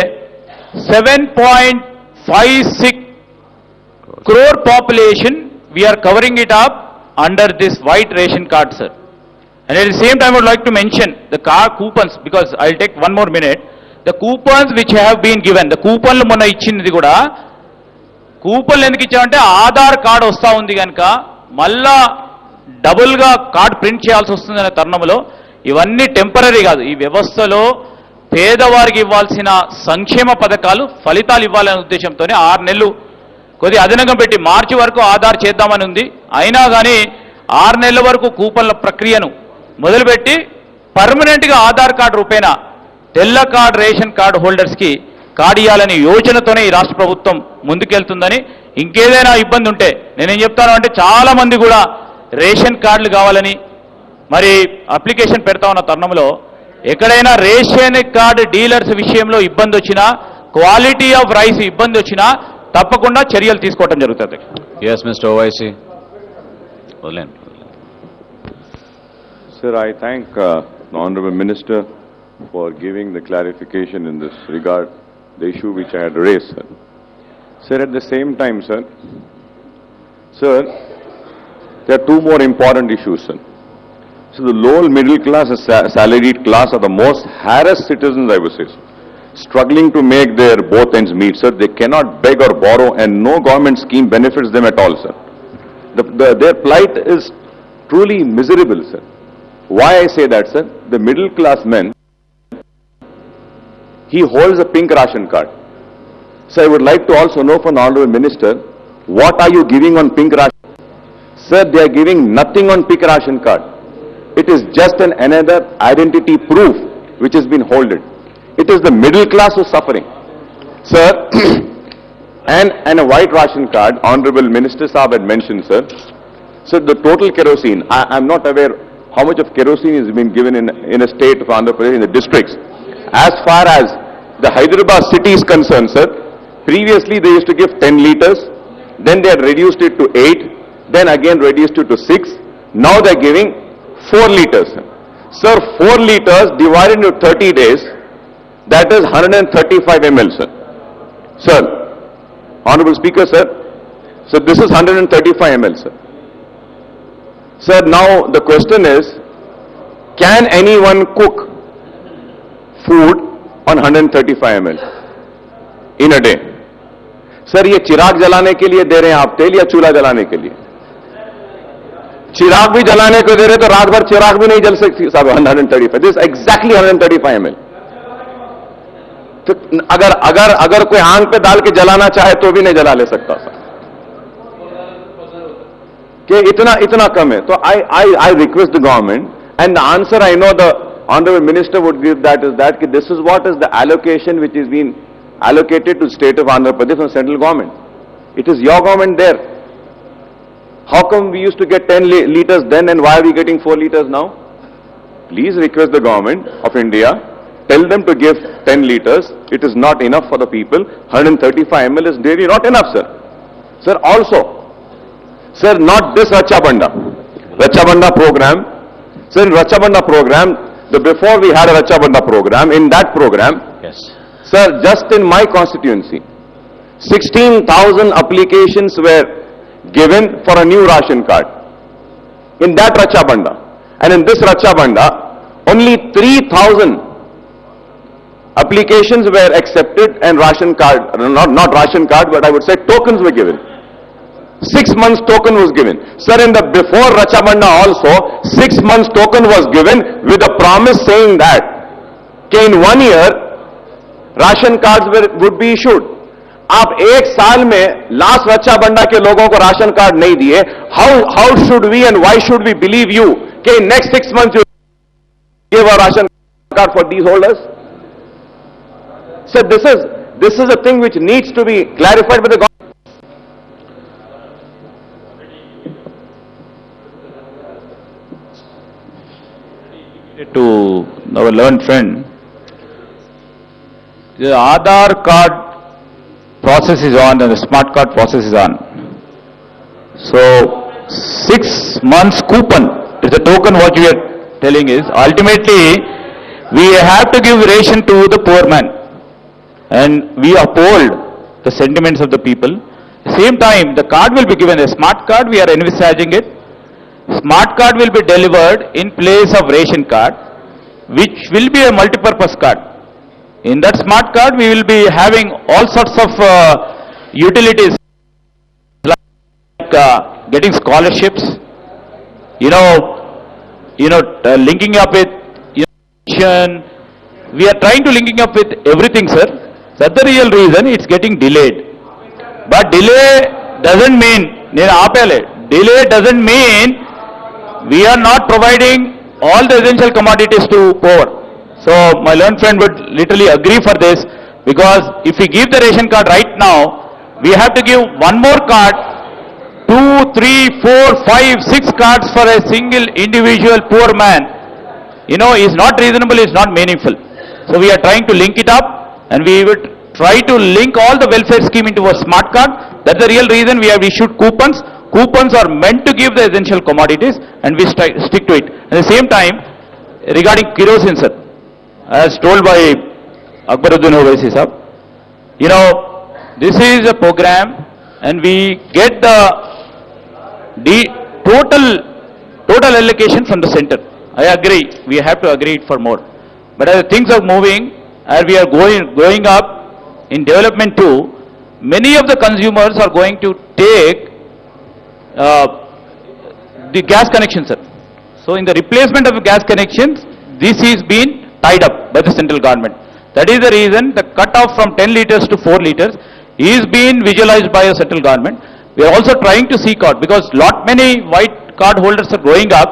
7.56 crore population we are covering it up under this white ration card, sir. And at the same time I would like to mention the car coupons, because I'll take one more minute. The coupons which have been given, the coupon మొన్న ఇచ్చింది కూడా కూపన్లు ఎందుకు ఇచ్చామంటే Aadhaar card వస్తూ ఉంది కనుక మళ్ళా డబుల్గా కార్డు ప్రింట్ చేయాల్సి వస్తుందనే తరుణంలో ఇవన్నీ టెంపరీ కాదు. ఈ వ్యవస్థలో పేదవారికి ఇవ్వాల్సిన సంక్షేమ పథకాలు ఫలితాలు ఇవ్వాలనే ఉద్దేశంతోనే 6 నెలలు కొద్దిగా అదనంగా పెట్టి మార్చి వరకు ఆధార్ చేద్దామని ఉంది. అయినా కానీ 6 నెలల వరకు కూపన్ల ప్రక్రియను మొదలుపెట్టి పర్మనెంట్గా ఆధార్ కార్డు రూపేణ తెల్ల కార్డు రేషన్ కార్డు హోల్డర్స్కి కార్డు ఇవ్వాలని యోచనతోనే ఈ రాష్ట్ర ప్రభుత్వం ముందుకెళ్తుందని, ఇంకేదైనా ఇబ్బంది ఉంటే నేనేం చెప్తాను అంటే చాలా మంది కూడా రేషన్ కార్డులు కావాలని మరి అప్లికేషన్ పెడతా ఉన్న తరుణంలో ఎక్కడైనా రేషన్ కార్డు డీలర్స్ విషయంలో ఇబ్బంది వచ్చినా, క్వాలిటీ ఆఫ్ రైస్ ఇబ్బంది వచ్చినా తప్పకుండా చర్యలు తీసుకోవడం జరుగుతుంది. Yes, Mr. Owaisi. Sir, I thank the Honorable Minister for giving the clarification in this regard, the issue which I had raised, sir. Sir, at the same time, sir, there are 2 more important issues, sir. So the lower middle class and salaried class are the most harassed citizens, I would say, sir, struggling to make their both ends meet, sir. They cannot beg or borrow and no government scheme benefits them at all, sir. Their plight is truly miserable, sir. Why I say that, sir? The middle class man, he holds a pink ration card. So I would like to also know from the Honorable Minister, what are you giving on pink ration? Sir, they are giving nothing on pink ration card. It is just another identity proof which has been holded. It is the middle class who is suffering. Sir, and a white ration card, Honorable Minister Saab had mentioned, sir. So the total kerosene, I am not aware how much of kerosene is being given in a state of Andhra Pradesh, in the districts. As far as the Hyderabad city is concerned, sir, previously they used to give 10 liters, then they had reduced it to 8, then again reduced it to 6, now they are giving 4 liters. Sir, 4 liters divided into 30 days, that is 135 ml, sir. Sir, Honorable Speaker, sir, so this is 135 ml, sir. Sir, now the question is, can anyone cook food on 135 ml in a day? Sir, ये चिराग जलाने के लिए दे रहे हैं आप तेल या चूल्हा जलाने के लिए? चिराग भी जलाने को दे रहे तो रात भर चिराग भी नहीं जल सकती साहब. 135, this is exactly 135 ml. तो अगर कोई आंख पे डाल के जलाना चाहे तो भी नहीं जला ले सकता सर, कि इतना कम है. तो I request the government, and the answer I know the Honorable Minister would give that is that this is what is the allocation which is being allocated to state of Andhra Pradesh from central government. It is your government there. How come we used to get 10 liters then and why are we getting 4 liters now? Please request the government of India, tell them to give 10 liters. It is not enough for the people. 135 ml is really not enough, sir. Sir, also, sir, not this Racha Banda program. Sir, in Racha Banda program, before we had a Racha Banda program, in that program, Yes. sir, just in my constituency, 16,000 applications were given for a new ration card. In that Racha Banda. And in this Racha Banda, only 3,000 applications were accepted and ration card, not ration card, but I would say tokens were given. 6 months token was given. Sir, in the before Racha Banda also, 6 months token was given with a promise saying that in 1 year, ration card would be issued. आप एक साल में last रक्षा बंडा के लोगों को ration card नहीं दिए. How should we and why should we believe you कि in next 6 months you give a ration card for these holders? So this is a thing which needs to be clarified by the government. To our learned friend, the Aadhaar card process is on and the smart card process is on. So 6 months coupon is the token. What we are telling is ultimately we have to give ration to the poor man, and we uphold the sentiments of the people. Same time, the card will be given a smart card. We are envisaging it. Smart card will be delivered in place of ration card, which will be a multi-purpose card. In that smart card, we will be having all sorts of utilities like getting scholarships, linking up with education. We are trying to linking up with everything, sir. That's the real reason it's getting delayed. But delay doesn't mean, delay doesn't mean we are not providing all the essential commodities to poor. So my learned friend would literally agree for this, because if we give the ration card right now, we have to give one more card, 2, 3, 4, 5, 6 cards for a single individual poor man. Is not reasonable, is not meaningful. So we are trying to link it up, and we would try to link all the welfare scheme into a smart card. That's the real reason we have issued coupons. Coupons are meant to give the essential commodities, and we stick to it. At the same time, regarding kerosene, sir, as told by Akber Owaisi, sir, this is a program, and we get the total allocation from the center. I agree, we have to agree it for more. But as things are moving, as we are going up in development too, many of the consumers are going to take the gas connection, sir. So in the replacement of gas connections, this is being tied up by the central government. That is the reason the cut-off from 10 liters to 4 liters is being visualized by the central government. We are also trying to seek out, because lot many white card holders are growing up.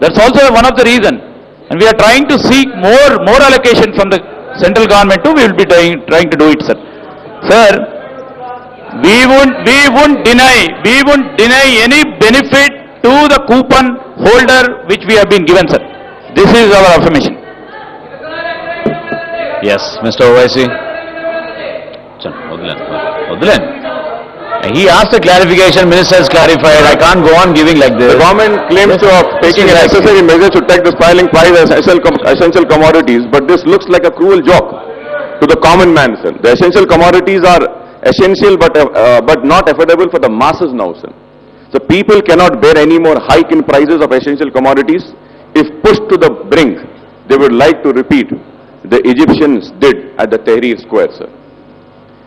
That's also one of the reason. And we are trying to seek more allocation from the central government too. We will be trying to do it, sir. Sir, we won't deny any benefit to the coupon holder which we have been given, sir. This is our affirmation. Yes, Mr. Owaisi. He asked a clarification, Minister has clarified. I can't go on giving like this. The government claims to have taken necessary measures to take the spiraling price as essential commodities, but this looks like a cruel joke to the common man, sir. The essential commodities are essential but not affordable for the masses now, sir. So people cannot bear any more hike in prices of essential commodities. If pushed to the brink, they would like to repeat the Egyptians did at the Tahrir Square, sir.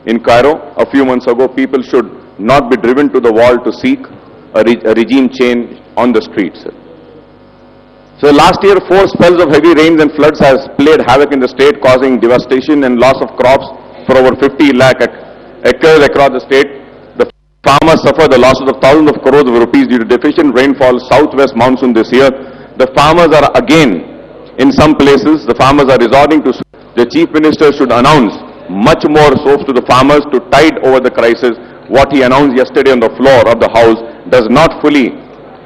In Cairo, a few months ago, people should not be driven to the wall to seek a regime change on the streets, sir. So last year, 4 spells of heavy rains and floods has played havoc in the state, causing devastation and loss of crops for over 50 lakh acres across the state. The farmers suffer the losses of thousands of crores of rupees due to deficient rainfall, southwest monsoon this year. The farmers are again, in some places, the farmers are resorting to, the chief minister should announce much more soaps to the farmers to tide over the crisis. What he announced yesterday on the floor of the House does not fully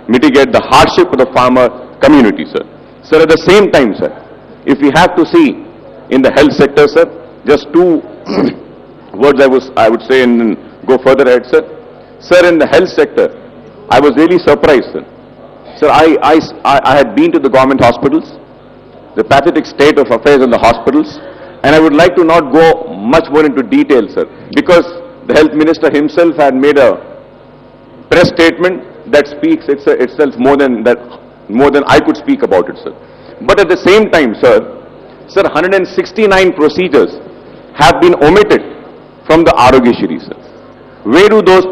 mitigate the hardship of the farmer community, sir. Sir, at the same time, sir, if we have to see in the health sector, sir, just 2 words I would say and go further ahead, sir. Sir, in the health sector, I was really surprised, sir. Sir, I had been to the government hospitals, the pathetic state of affairs in the hospitals, and I would like to not go much more into detail, sir, because the health minister himself had made a press statement that speaks itself more than I could speak about it, sir. But at the same time, sir, 169 procedures have been omitted from the Arogyashri, sir. Where do those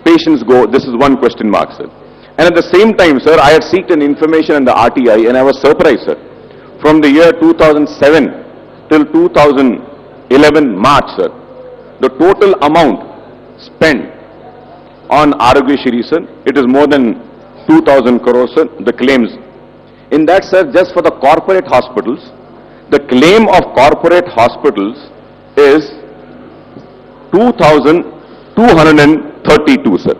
patients go? This is one question mark, sir. And at the same time, sir, I had sought an information in the RTI, and I was surprised, sir. From the year 2007 till 11 March, sir, the total amount spent on Arogya Shri, sir, it is more than 2,000 crores, sir, the claims. In that, sir, just for the corporate hospitals, the claim of corporate hospitals is 2,232, sir.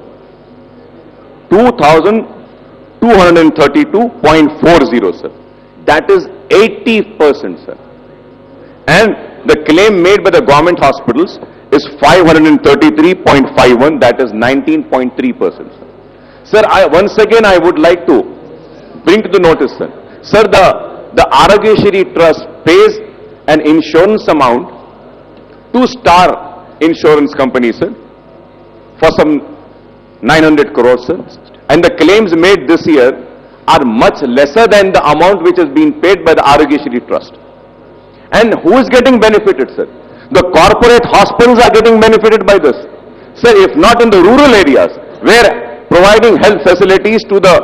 2,232.40, sir. That is 80%, sir. And the claim made by the government hospitals is 533.51, that is 19.3%, sir. Sir, once again I would like to bring to the notice, sir. Sir, the Arogya Shri Trust pays an insurance amount to Star Insurance Company, sir, for some 900 crores, sir. And the claims made this year are much lesser than the amount which has been paid by the Arogya Shri Trust. And who is getting benefited, sir? The corporate hospitals are getting benefited by this. Sir, if not in the rural areas, where providing health facilities to the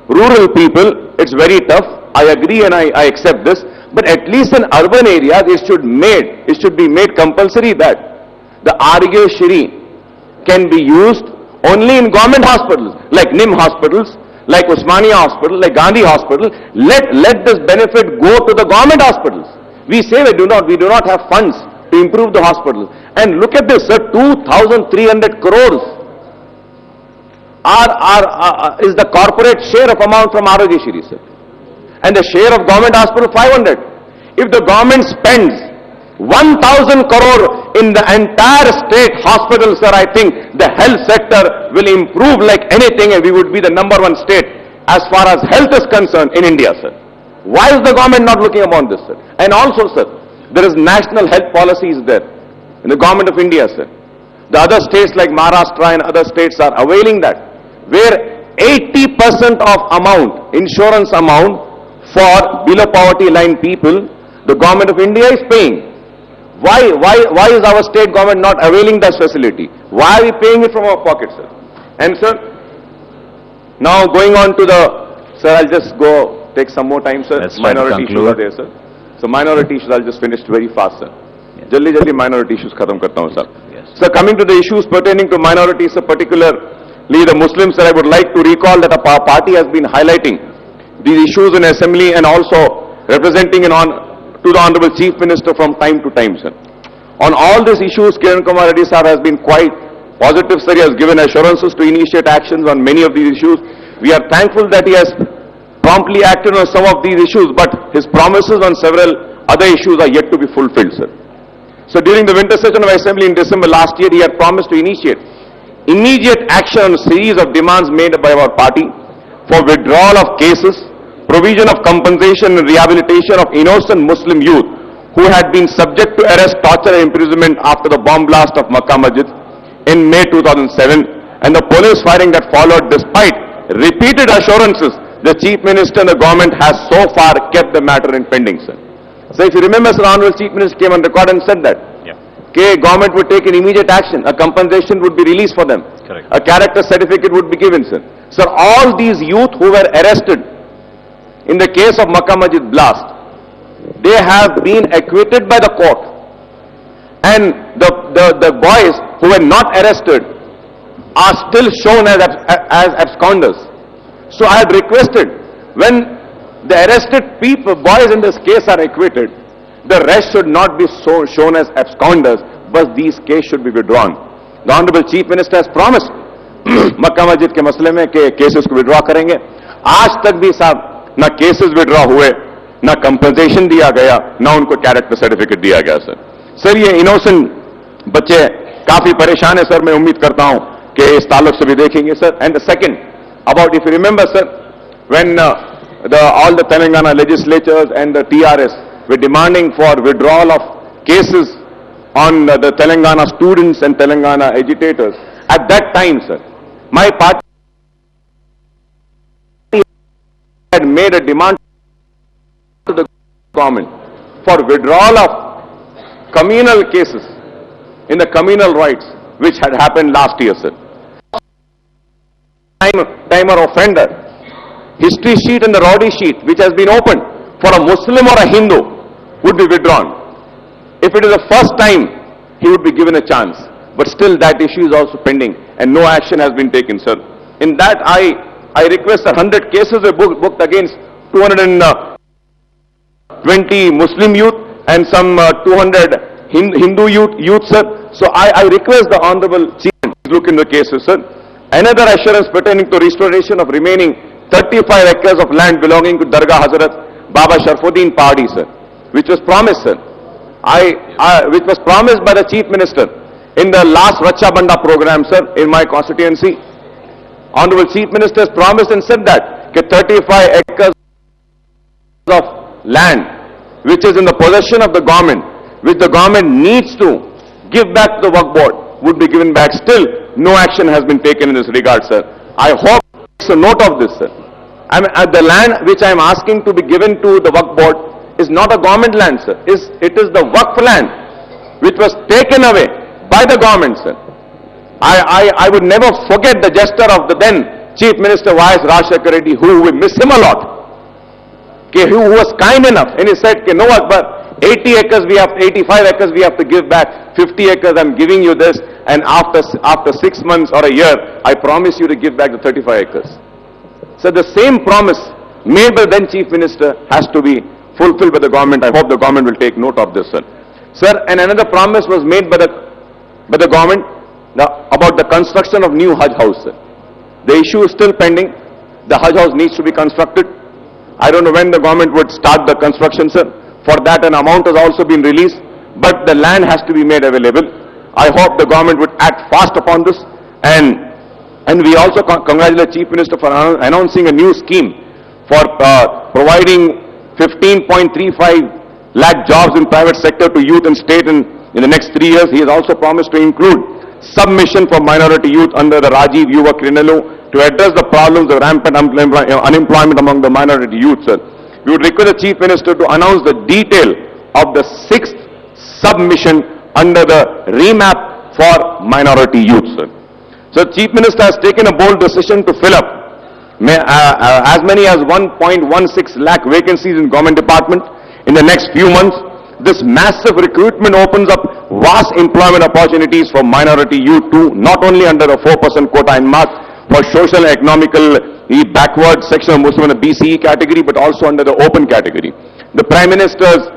rural people, it's very tough. I agree and I accept this. But at least in urban areas, it should be made compulsory that the Arogya Shri can be used only in government hospitals, like NIM hospitals, like Usmania Hospital, like Gandhi Hospital. Let this benefit go to the government hospitals. We say we do not have funds to improve the hospital. And look at this, sir, 2,300 crores is the corporate share of amount from Arogya Shri, sir. And the share of government hospital 500. If the government spends 1,000 crore in the entire state hospital, sir, I think the health sector will improve like anything and we would be the #1 state as far as health is concerned in India, sir. Why is the government not looking upon this, sir? And also, sir, there is national health policies there in the government of India, sir. The other states like Maharashtra and other states are availing that, where 80% of amount, insurance amount for below poverty line people, the government of India is paying. Why is our state government not availing that facility? Why are we paying it from our pocket, sir? And sir, now going on to sir, I'll just go take some more time, sir. Let's try to Minority issues are there, sir. So minority issues, I'll just finish very fast, sir. Jaldi minority issues khatam karta hu, sir. Yes. Sir, coming to the issues pertaining to minorities, sir, particularly the Muslims, sir, I would like to recall that our party has been highlighting these issues in assembly and also representing to the Honorable Chief Minister from time to time, sir. On all these issues, Kiran Kumar Reddy sir has been quite positive, sir. He has given assurances to initiate actions on many of these issues. We are thankful that he has promptly acted on some of these issues, but his promises on several other issues are yet to be fulfilled, sir. So during the winter session of Assembly in December last year, he had promised to initiate immediate action on a series of demands made by our party for withdrawal of cases, provision of compensation and rehabilitation of innocent Muslim youth who had been subject to arrest, torture and imprisonment after the bomb blast of Makkah Masjid in May 2007 and the police firing that followed. Despite repeated assurances, the Chief Minister and the government has so far kept the matter in pending, sir. So if you remember, sir, Honorable Chief Minister came on record and said that government would take an immediate action, a compensation would be released for them. Correct. A character certificate would be given, sir. Sir, all these youth who were arrested in the case of Makkah Masjid blast, they have been acquitted by the court. And the boys who were not arrested are still shown as absconders. So I had requested, when the arrested boys in this case are acquitted, the rest should not be shown as absconders, but these cases should be withdrawn. The Honorable Chief Minister has promised Makkah Masjid के मसले में के cases को withdraw करेंगे. आज तक भी साहब ना केसेस विड्रॉ हुए, ना कंपनसेशन दिया गया, ना उनको कैरेक्टर सर्टिफिकेट दिया गया, सर. सर, ये इनोसेंट बच्चे काफी परेशान है, सर. मैं उम्मीद करता हूं कि इस ताल्लुक से भी देखेंगे, sir. And the second, about, if you remember, sir, when all the Telangana legislatures and the TRS were demanding for withdrawal of cases on the Telangana students and Telangana agitators, at that time, sir, my party had made a demand to the government for withdrawal of communal cases in the communal rights which had happened last year, sir. Timer offender, history sheet and the rowdy sheet which has been opened for a Muslim or a Hindu would be withdrawn. If it is the first time, he would be given a chance. But still that issue is also pending and no action has been taken, sir. In that I request that 100 cases were booked against 220 Muslim youth and some 200 Hindu youth, sir. So I request the Honorable Chief to look into the cases, sir. Another assurance pertaining to restoration of remaining 35 acres of land belonging to Dargah Hazrat Baba Sharfuddin Pahadi, sir, which was promised, sir. Which was promised by the Chief Minister in the last Raksha Banda program, sir, in my constituency. Honorable Chief Minister has promised and said that 35 acres of land which is in the possession of the government, which the government needs to give back to the Waqf Board, would be given back. Still, no action has been taken in this regard, sir. I hope it's a note of this, sir. The land which I am asking to be given to the Waqf Board is not a government land, sir. It is the Waqf land which was taken away by the government, sir. I would never forget the gesture of the then Chief Minister Y.S. Rajshekar Reddy, who we miss him a lot, who was kind enough, and he said, no, Akbar, 80 acres we have, 85 acres we have to give back, 50 acres I'm giving you this, and after 6 months or a year, I promise you to give back the 35 acres. So the same promise made by the then Chief Minister has to be fulfilled by the government. I hope the government will take note of this, sir. Sir, and another promise was made by the government about the construction of new Hajj house, sir. The issue is still pending. The Hajj house needs to be constructed. I don't know when the government would start the construction, sir. For that an amount has also been released, but the land has to be made available. I hope the government would act fast upon this, and we also congratulate the Chief Minister for announcing a new scheme for providing 15.35 lakh jobs in private sector to youth and state in the next 3 years. He has also promised to include submission for minority youth under the Rajiv Yuva Krinalu to address the problems of rampant unemployment among the minority youth, sir. We would request the Chief Minister to announce the detail of the 6th submission under the remap for minority youth, sir. So the Chief Minister has taken a bold decision to fill up as many as 1.16 lakh vacancies in government department in the next few months. This massive recruitment opens up vast employment opportunities for minority youth too, not only under the 4% quota in mark for social and economically backward section of Muslim and BCE category, but also under the open category. The Prime Minister's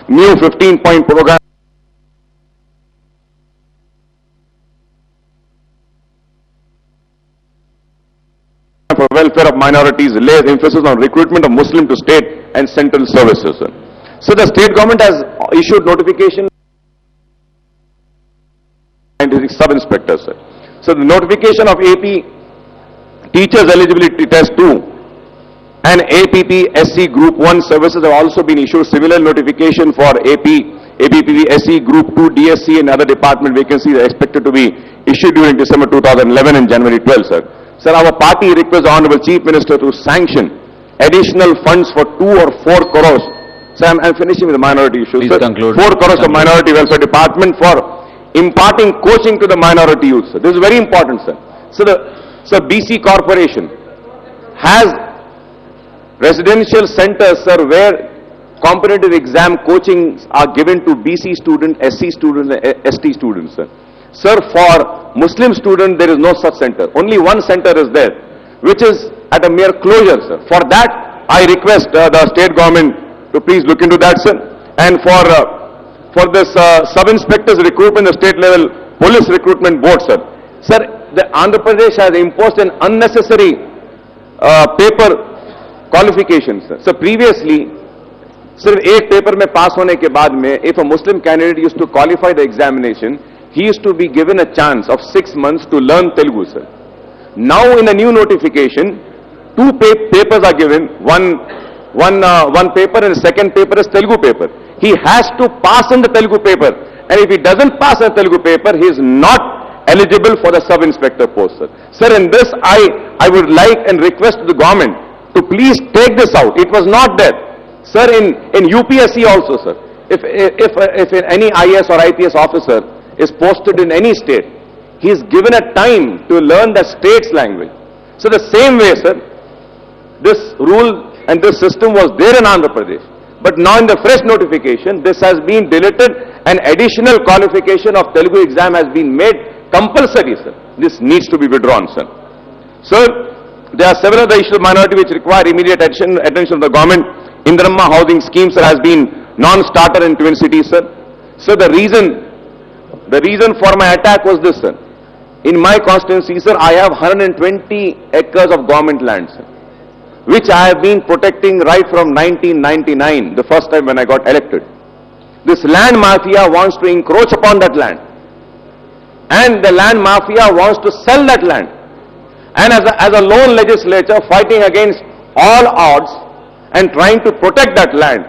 new 15-point program for welfare of minorities lays emphasis on recruitment of Muslim to state and central services, sir. So the state government has issued notification and sub-inspectors, sir. So the notification of AP Teachers Eligibility Test 2 and APP SC Group 1 services have also been issued. Similar notification for APPV SC Group 2 DSC and other department vacancies are expected to be issued during December 2011 and January 12, sir. Sir, our party requests the Honorable Chief Minister to sanction additional funds for 2 or 4 crores. Sir, I'm finishing with the minority issue. Please sir. conclude. 4 crores of Minority Welfare Department for imparting coaching to the minority youth, sir. This is very important, sir. So BC Corporation has residential centers, sir, where competitive exam coachings are given to BC students, SC students, and ST students, sir. Sir, for Muslim students, there is no such center. Only one center is there, which is at a mere closure, sir. For that, I request the state government to please look into that, sir. And for this sub-inspectors recruitment, the state level police recruitment board, sir. Sir, the Andhra Pradesh has imposed an unnecessary paper qualification, sir. So previously, सिर्फ एक paper में पास होने के बाद में, if a Muslim candidate used to qualify the examination, he used to be given a chance of 6 months to learn Telugu, sir. Now in a new notification, 2 papers are given, one paper and the second paper is Telugu paper. He has to pass in the Telugu paper, and if he doesn't pass in the Telugu paper, he is not eligible for the sub-inspector post, sir. Sir, in this I would like and request the government to please take this out. It was not there. Sir, in UPSC also, sir, if any IAS or IPS officer is posted in any state, he is given a time to learn the state's language. So the same way, sir, this rule and this system was there in Andhra Pradesh. But now in the fresh notification, this has been deleted an additional qualification of Telugu exam has been made compulsory, sir. This needs to be withdrawn, sir. Sir, there are several other issues of minority which require immediate attention of the government. Indiramma housing scheme, sir, has been non-starter in Twin Cities, sir. So the reason for my attack was this, sir. In my constituency, sir, I have 120 acres of government land, sir, which I have been protecting right from 1999, the first time when I got elected. This land mafia wants to encroach upon that land. And the land mafia wants to sell that land. And as a lone legislature fighting against all odds and trying to protect that land,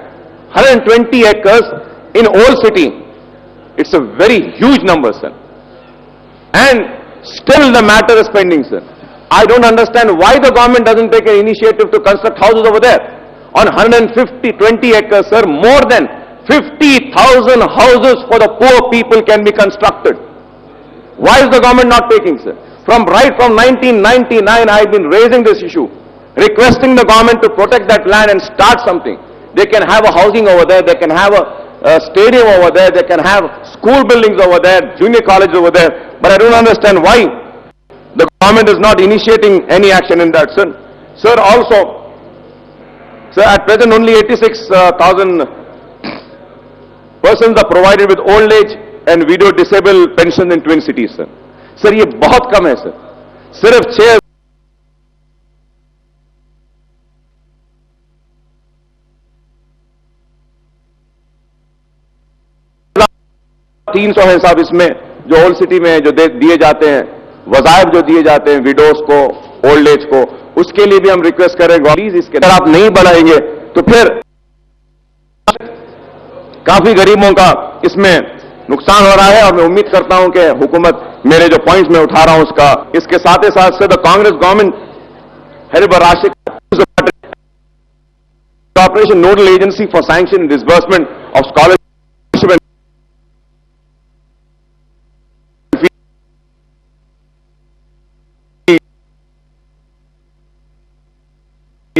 120 acres in Old City, it's a very huge number, sir. And still the matter is pending, sir. I don't understand why the government doesn't take an initiative to construct houses over there. On 20 acres, sir, more than 50,000 houses for the poor people can be constructed. Why is the government not taking, sir? Right from 1999, I've been raising this issue, requesting the government to protect that land and start something. They can have a housing over there, they can have a stadium over there, they can have school buildings over there, junior college over there, but I don't understand why the government is not initiating any action in that, sir. Sir, also, sir, at present only 86,000 persons are provided with old age and widow disabled pension in Twin Cities, sir. Sir, ये बहुत कम है, sir. सिर्फ 300 है साहब इसमें, जो old city में जो दिए जाते हैं, वज़ाइफ जो दिए जाते हैं विडोज को, ओल्ड एज को, उसके लिए भी हम रिक्वेस्ट करेंगे प्लीज इसके अगर आप नहीं बढ़ाएंगे तो फिर काफी गरीबों का इसमें नुकसान हो रहा है और मैं उम्मीद करता हूं कि हुकूमत मेरे जो पॉइंट्स मैं उठा रहा हूं उसका इसके साथ ही साथ से the Congress government head by Rashid corporation nodal agency for sanction disbursement of scholarship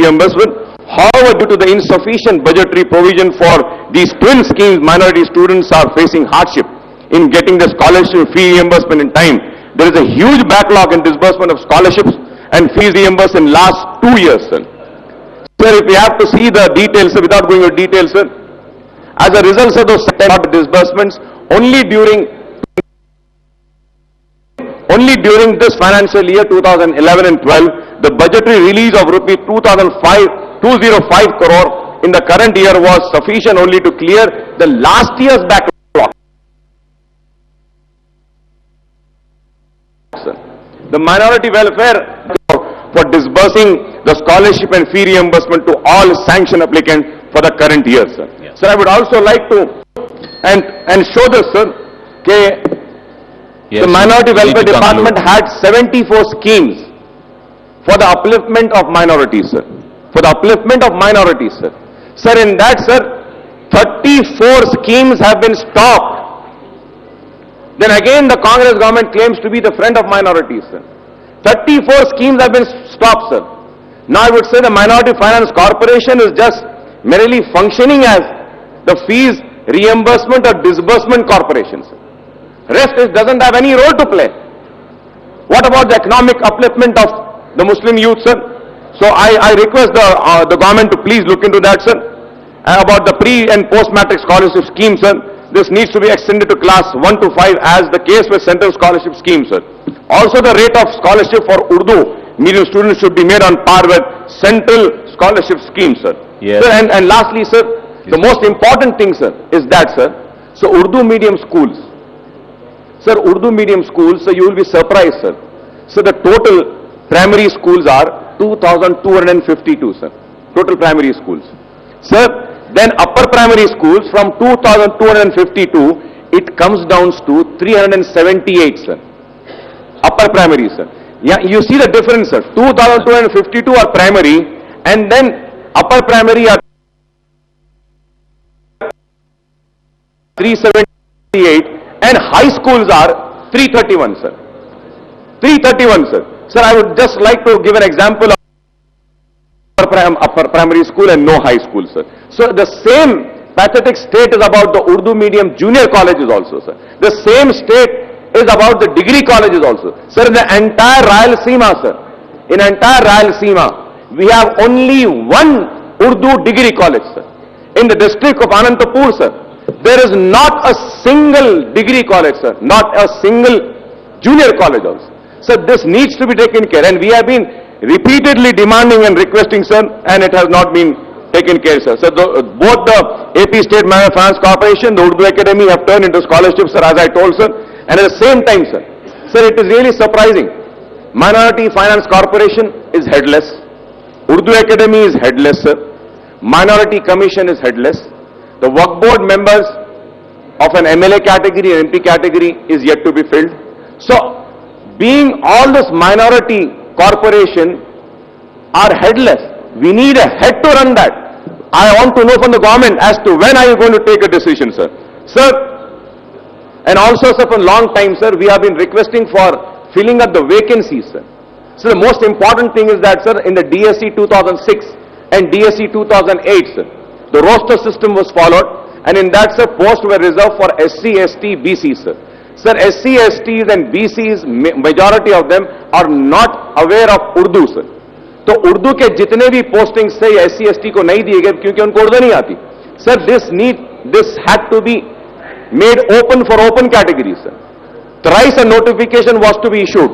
reimbursement. However, due to the insufficient budgetary provision for these twin schemes, minority students are facing hardship in getting the scholarship fee reimbursement in time. There is a huge backlog in disbursement of scholarships and fees reimbursed in last 2 years, sir. Sir, if we have to see the details, sir, without going into details, sir, as a result of those disbursements, only during this financial year 2011 and 12, the budgetary release of rupee 205 crore in the current year was sufficient only to clear the last year's backlog. The minority welfare for disbursing the scholarship and fee reimbursement to all sanction applicants for the current year, sir. Yes. Sir, I would also like to and show this, sir, the minority welfare department had 74 schemes for the upliftment of minorities, sir. For the upliftment of minorities, sir. Sir, in that, sir, 34 schemes have been stopped. Then again the Congress government claims to be the friend of minorities, sir. 34 schemes have been stopped, sir. Now I would say the Minority Finance Corporation is just merely functioning as the fees reimbursement or disbursement corporation, sir. Rest doesn't have any role to play. What about the economic upliftment of the Muslim youth, sir? So I request the government to please look into that, sir. About the pre and post-matric scholarship scheme, sir. This needs to be extended to class 1 to 5 as the case with central scholarship scheme, sir. Also the rate of scholarship for Urdu medium students should be made on par with central scholarship scheme, sir. Yes. Sir, and lastly, sir, the most important thing, sir, is that, sir, so Urdu medium schools, sir, Urdu medium schools, so you will be surprised, sir. So the total primary schools are 2,252, sir. Total primary schools. Sir, then upper primary schools from 2,252, it comes down to 378, sir. Upper primary, sir. Yeah, you see the difference, sir. 2,252 are primary and then upper primary are 378 and high schools are 331, sir. 331, sir. Sir, I would just like to give an example of upper primary school and no high school, sir. So the same pathetic state is about the Urdu medium junior colleges also, sir. The same state is about the degree colleges also. Sir, in the entire Rayalaseema, sir, in entire Rayalaseema, we have only one Urdu degree college, sir. In the district of Anantapur, sir, there is not a single degree college, sir, not a single junior college also. So this needs to be taken care, and we have been repeatedly demanding and requesting, sir, and it has not been taken care, sir. So both the AP State Finance Corporation, the Urdu Academy have turned into scholarships, sir, as I told, sir, and at the same time, sir, it is really surprising. Minority Finance Corporation is headless, Urdu Academy is headless, sir, Minority Commission is headless, the work board members of an MLA category and MP category is yet to be filled. So, being all this minority corporation are headless, we need a head to run that. I want to know from the government as to when are you going to take a decision, sir. Sir, and also, sir, for a long time, sir, we have been requesting for filling up the vacancies, sir. So the most important thing is that, sir, in the DSC 2006 and DSC 2008, sir, the roster system was followed, and in that, sir, posts were reserved for SC, ST, BC, sir. Sir, SC, STs and BCs, majority of them are not aware of Urdu, sir. तो उर्दू के जितने भी postings थे SC, ST को नहीं दिए गए क्योंकि उनको उर्दू नहीं आती. Sir, this had to be made open for open categories, sir. Thrice a notification was to be issued.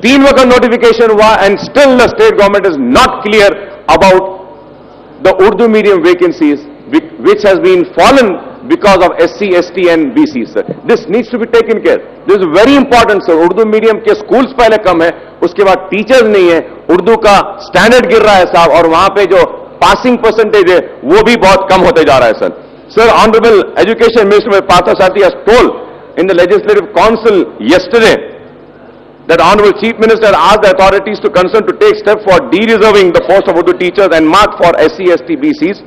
3 वक्त notification हुआ and still the state government is not clear about the Urdu medium vacancies which has been fallen because of SC, ST and BC, sir. This needs to be taken care. This is very important, sir. Urdu medium के schools पहले कम है, उसके बाद teachers नहीं है, उर्दू का standard गिर रहा है साहब, और वहाँ पे जो passing percentage है, वो भी बहुत कम होते जा रहा है, sir. Sir, Honorable Education Minister Partha Sathi has told in the Legislative Council yesterday that Honorable Chief Minister asked the authorities to concern to take steps for de-reserving the post of Urdu teachers and marked for SC, ST, BCs.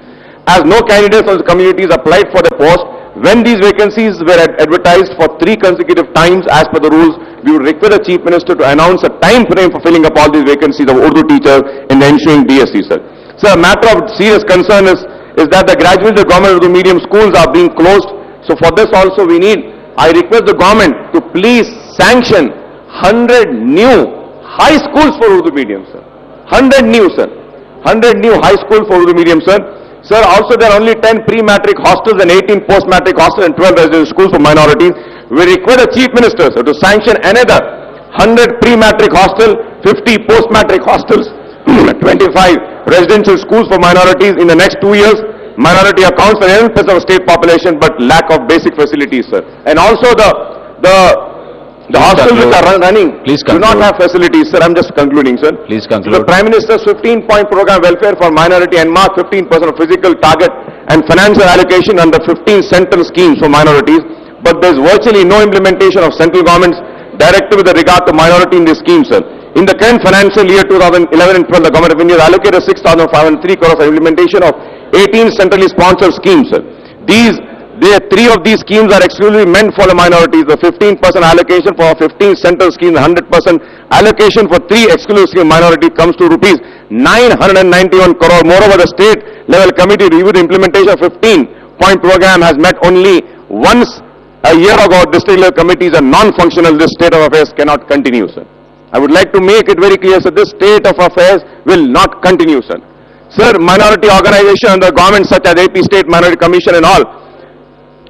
As no candidates from the communities applied for the post, when these vacancies were advertised for 3 consecutive times as per the rules, we would request the Chief Minister to announce a time frame for filling up all these vacancies of Urdu teachers in the ensuing DSC, sir. So a matter of serious concern is that the graduates of government Urdu medium schools are being closed. So for this also I request the government to please sanction 100 new high schools for Urdu medium, sir. 100 new, sir. 100 new high schools for Urdu medium, sir. Sir, also there are only 10 pre-matric hostels and 18 post-matric hostels and 12 residential schools for minorities. We request the Chief Minister, sir, to sanction another 100 pre-matric hostel, 50 post-matric hostels, 25 residential schools for minorities in the next 2 years. Minority accounts for 11% of state population, but lack of basic facilities, sir. And also the hostels which are running do not have facilities, sir. I'm just concluding, sir. Please conclude. So the Prime Minister's 15-point program welfare for minority and mark 15% of physical target and financial allocation under 15 central schemes for minorities, but there's virtually no implementation of central government's directive with regard to minority in this scheme, sir. In the current financial year 2011 and 12, the Government of India has allocated 6,503 crores for implementation of 18 centrally sponsored schemes, sir. 3 of these schemes are exclusively meant for the minorities. The 15% allocation for 15 central schemes, 100% allocation for 3 exclusive minority comes to rupees 991 crore. Moreover, the state level committee reviewed the implementation of 15-point program has met only once a year ago. District level committees are non-functional. This state of affairs cannot continue, sir. I would like to make it very clear, sir, this state of affairs will not continue, sir. Sir, minority organizations under government such as AP State Minority Commission and all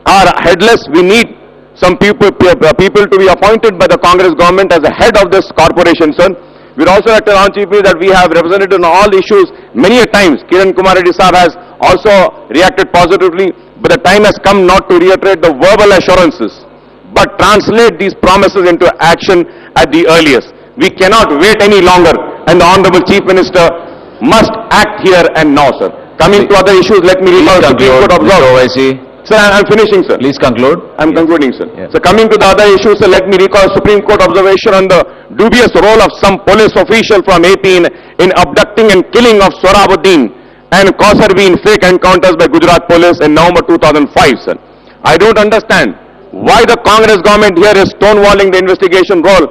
are headless. We need some people to be appointed by the Congress government as the head of this corporation, sir. We would also like to announce, Chief Minister, that we have represented on all issues many a times. Kiran Kumar Reddy Sahab has also reacted positively, but the time has come not to reiterate the verbal assurances, but translate these promises into action at the earliest. We cannot wait any longer, and the Honorable Chief Minister must act here and now, sir. Coming to other issues, let me recall the Supreme Court observation. Sir, I'm finishing, sir. Please conclude. I'm concluding, sir. Yes. So coming to the other issues, sir, let me recall Supreme Court observation on the dubious role of some police official from AP in abducting and killing of Sohrabuddin and Kausar in fake encounters by Gujarat police in November 2005, sir. I don't understand why the Congress government here is stonewalling the investigation role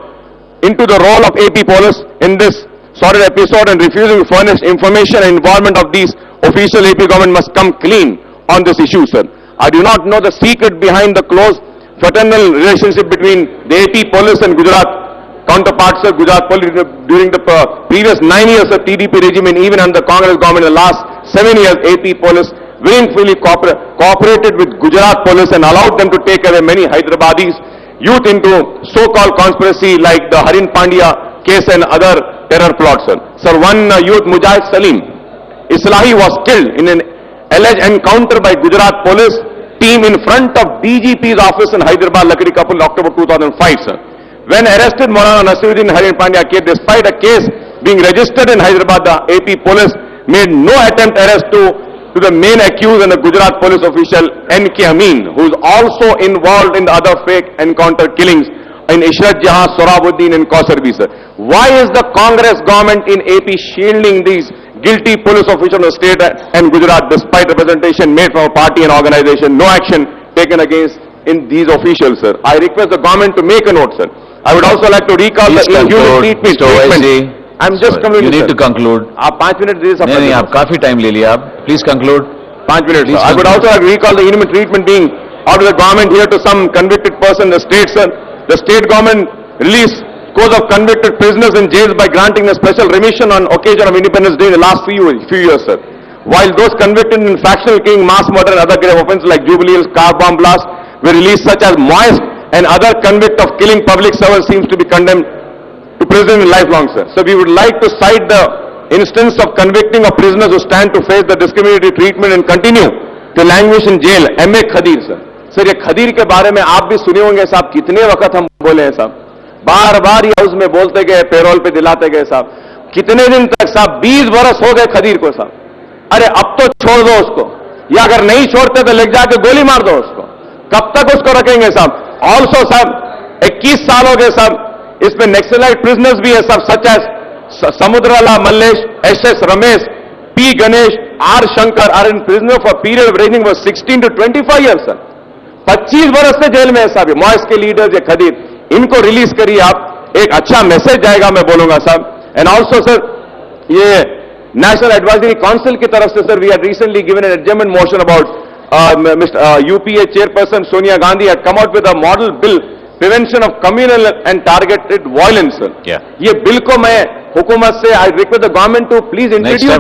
into the role of AP police in this sordid episode and refusing to furnish information and involvement of these official. AP government must come clean. on this issue, sir. I do not know the secret behind the close fraternal relationship between the AP police and Gujarat counterparts of Gujarat police during the previous 9 years of TDP regime, and even under Congress government in the last 7 years, AP police willingly cooperated with Gujarat police and allowed them to take away many Hyderabadis youth into so-called conspiracy like the Harin Pandya case and other terror plots, sir. Sir, one youth, Mujahid Salim Islahi, was killed in an alleged encounter by Gujarat police team in front of DGP's office in Hyderabad, Lakdi Kapul, October 2005, sir. When arrested Maulana Nasiruddin Harin Pandya case, despite a case being registered in Hyderabad, the AP police made no attempt arrest to the main accused and the Gujarat police official N.K. Amin, who is also involved in the other fake encounter killings in Ishrat Jahan, Sorabuddin and Kausarbi, sir. Why is the Congress government in AP shielding these guilty police officials of the state and Gujarat despite representation made from a party and organization? No action taken against in these officials, sir. I request the government to make a note, sir. I would also like to recall the inhuman treatment. I'm just concluding, You need to conclude. आप 5 minute दीजिए सब. नहीं, आप काफी time ले लिया आप. Please conclude. 5 minutes. I would also like to recall the inhuman treatment being out of the government here to some convicted person in the state, sir. The state government released scores of convicted prisoners in jails by granting a special remission on occasion of Independence Day in the last few years, sir. While those convicted in factional killing, mass murder and other grave offences like Jubilee Hills, car bomb blast were released, such as Moist and other convict of killing public servants seems to be condemned to prison in lifelong, sir. So we would like to cite the instance of convicting of prisoners who stand to face the discriminatory treatment and continue to languish in jail. M.A. Khadir, sir. Sir, ये खदीर के बारे में आप भी सुने होंगे साहब, कितने वक्त हम बोले हैं साहब, बार बार ये हाउस में बोलते गए, पेरोल पे दिलाते गए साहब, कितने दिन तक साहब, 20 बरस हो गए खदीर को साहब. अरे अब तो छोड़ दो उसको, या अगर नहीं छोड़ते तो लेके जाके गोली मार दो उसको. कब तक उसको रखेंगे साहब? ऑल्सो साहब 21 साल हो गए साहब, इसमें नेक्सलाइट प्रिजनर्स भी है सब, such as Samudrala Mallesh, S Ramesh, P Ganesh, R Shankar are in prisoner for period ranging for 16 to 25 years, sir. 25 बरस से जेल में है साहब. मॉइस के लीडर्स ये खदीर, इनको रिलीज करिए आप, एक अच्छा मैसेज जाएगा मैं बोलूंगा साहब. एंड ऑल्सो सर, ये नेशनल एडवाइजरी काउंसिल की तरफ से sir, we had recently given an adjournment motion about UPA chairperson Sonia Gandhi had come out with a model bill prevention of communal and targeted violence, sir. ये bill को मैं हुकूमत से I request the government to please introduce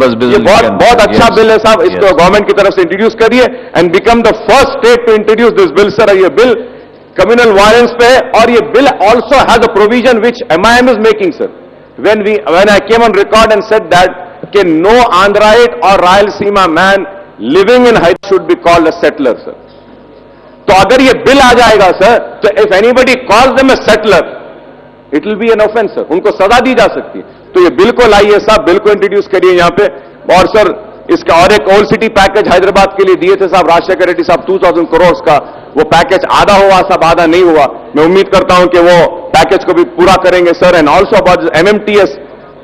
this bill. ये बहुत अच्छा bill है साहब, इसको गवर्नमेंट की तरफ से इंट्रोड्यूस करिए and become the first state to introduce this bill, sir. ये बिल कम्युनल वायलेंस पे है और ये bill also has a provision which MIM is making, sir. When I came on record and said that no Andhraite or Rayalaseema man living in Hyderabad should be called a settler, sir. तो अगर ये bill आ जाएगा sir, तो if anybody calls them a settler, it will be an offense, sir. उनको सजा दी जा सकती है. तो ये बिल को लाइए साहब, बिल को इंट्रोड्यूस करिए यहाँ पे. और सर इसका और एक ओल्ड सिटी पैकेज हैदराबाद के लिए दिए थे साहब राजशेखर रेड्डी साहब 2000 करोड़ का, वो पैकेज आधा हुआ साहब, आधा नहीं हुआ. मैं उम्मीद करता हूं कि वो पैकेज को भी पूरा करेंगे sir. And also about MMTS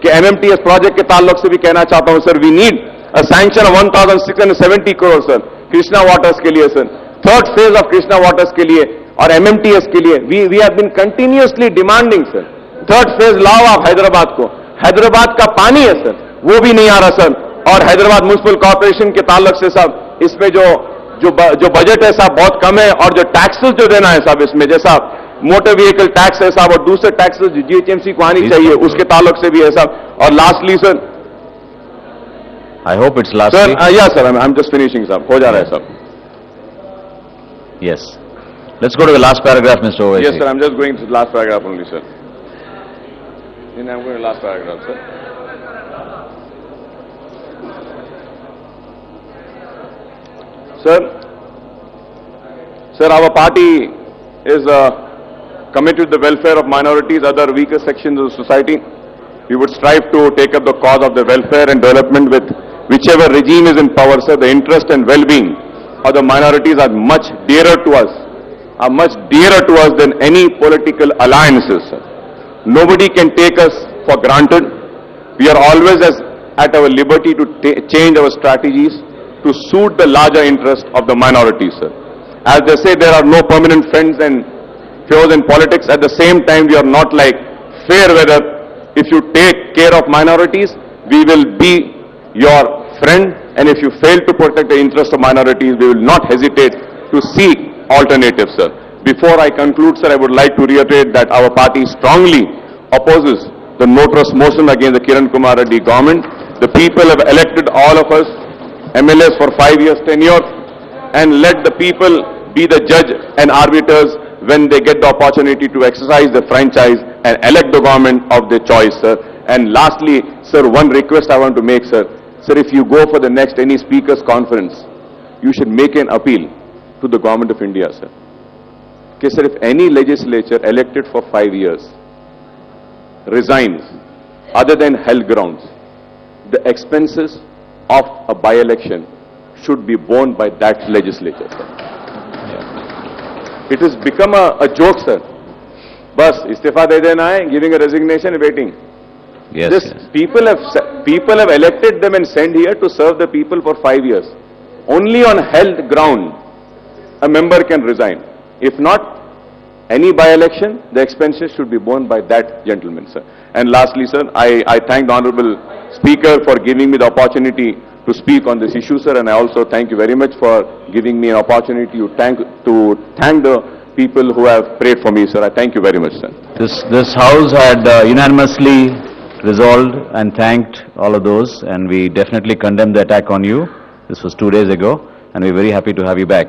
के MMTS प्रोजेक्ट के ताल्लुक से भी कहना चाहता हूं sir, we need a sanction of 1670 crore sir Krishna waters के लिए sir, third phase of Krishna waters के लिए और MMTS के लिए. We have been continuously demanding sir, third phase लाओ आप हैदराबाद को. हैदराबाद का पानी है सर, वो भी नहीं आ रहा सर. और हैदराबाद म्युनिसिपल कॉर्पोरेशन के ताल्लुक से साहब, इसमें जो बजट है साहब बहुत कम है, और जो टैक्सेस जो देना है साहब इसमें, जैसा मोटर व्हीकल टैक्स है साहब और दूसरे टैक्सेस GHMC को आनी चाहिए, उसके ताल्लुक से भी है साहब. और lastly sir, I hope it's last. Sir या sir, I am just finishing साहब, हो जा रहा है साहब. Yes. Let's go to the last paragraph, Mr. Owaisi. Yes, sir. I'm just going to the last paragraph only, sir. Then I'm going to the last paragraph, sir. Sir, our party is committed to the welfare of minorities, other weaker sections of society. We would strive to take up the cause of the welfare and development with whichever regime is in power, sir. The interest and well-being of the minorities are much dearer to us than any political alliances, sir. Nobody can take us for granted. We are always at our liberty to change our strategies to suit the larger interest of the minorities, sir. As they say, there are no permanent friends and foes in politics. At the same time, we are not like fair weather. If you take care of minorities, we will be your friend And if you fail to protect the interest of minorities, we will not hesitate to seek alternatives, sir. Before I conclude, sir, I would like to reiterate that our party strongly opposes the no trust motion against the Kiran Kumar Reddy government. The people have elected all of us MLAs for 5 years tenure, and let the people be the judge and arbiters when they get the opportunity to exercise the franchise and elect the government of their choice, sir. And lastly, sir, one request I want to make, sir. Sir, if you go for the next any speakers conference, you should make an appeal to the government of India, sir. Okay, sir, if any legislature elected for 5 years resigns other than health grounds, the expenses of a by-election should be borne by that legislature, sir. It has become a joke, sir. Bas, istifa de dena hai, giving a resignation and waiting. Yes, This yes. people have elected them and sent here to serve the people for 5 years. Only on health ground a member can resign. If not, any by-election, the expenses should be borne by that gentleman, sir. And lastly, sir, I thank the Honorable Speaker for giving me the opportunity to speak on this issue, sir, and I also thank you very much for giving me an opportunity to thank the people who have prayed for me, sir. I thank you very much, sir. This House had unanimously resolved and thanked all of those, and we definitely condemn the attack on you. This was 2 days ago, and we're very happy to have you back.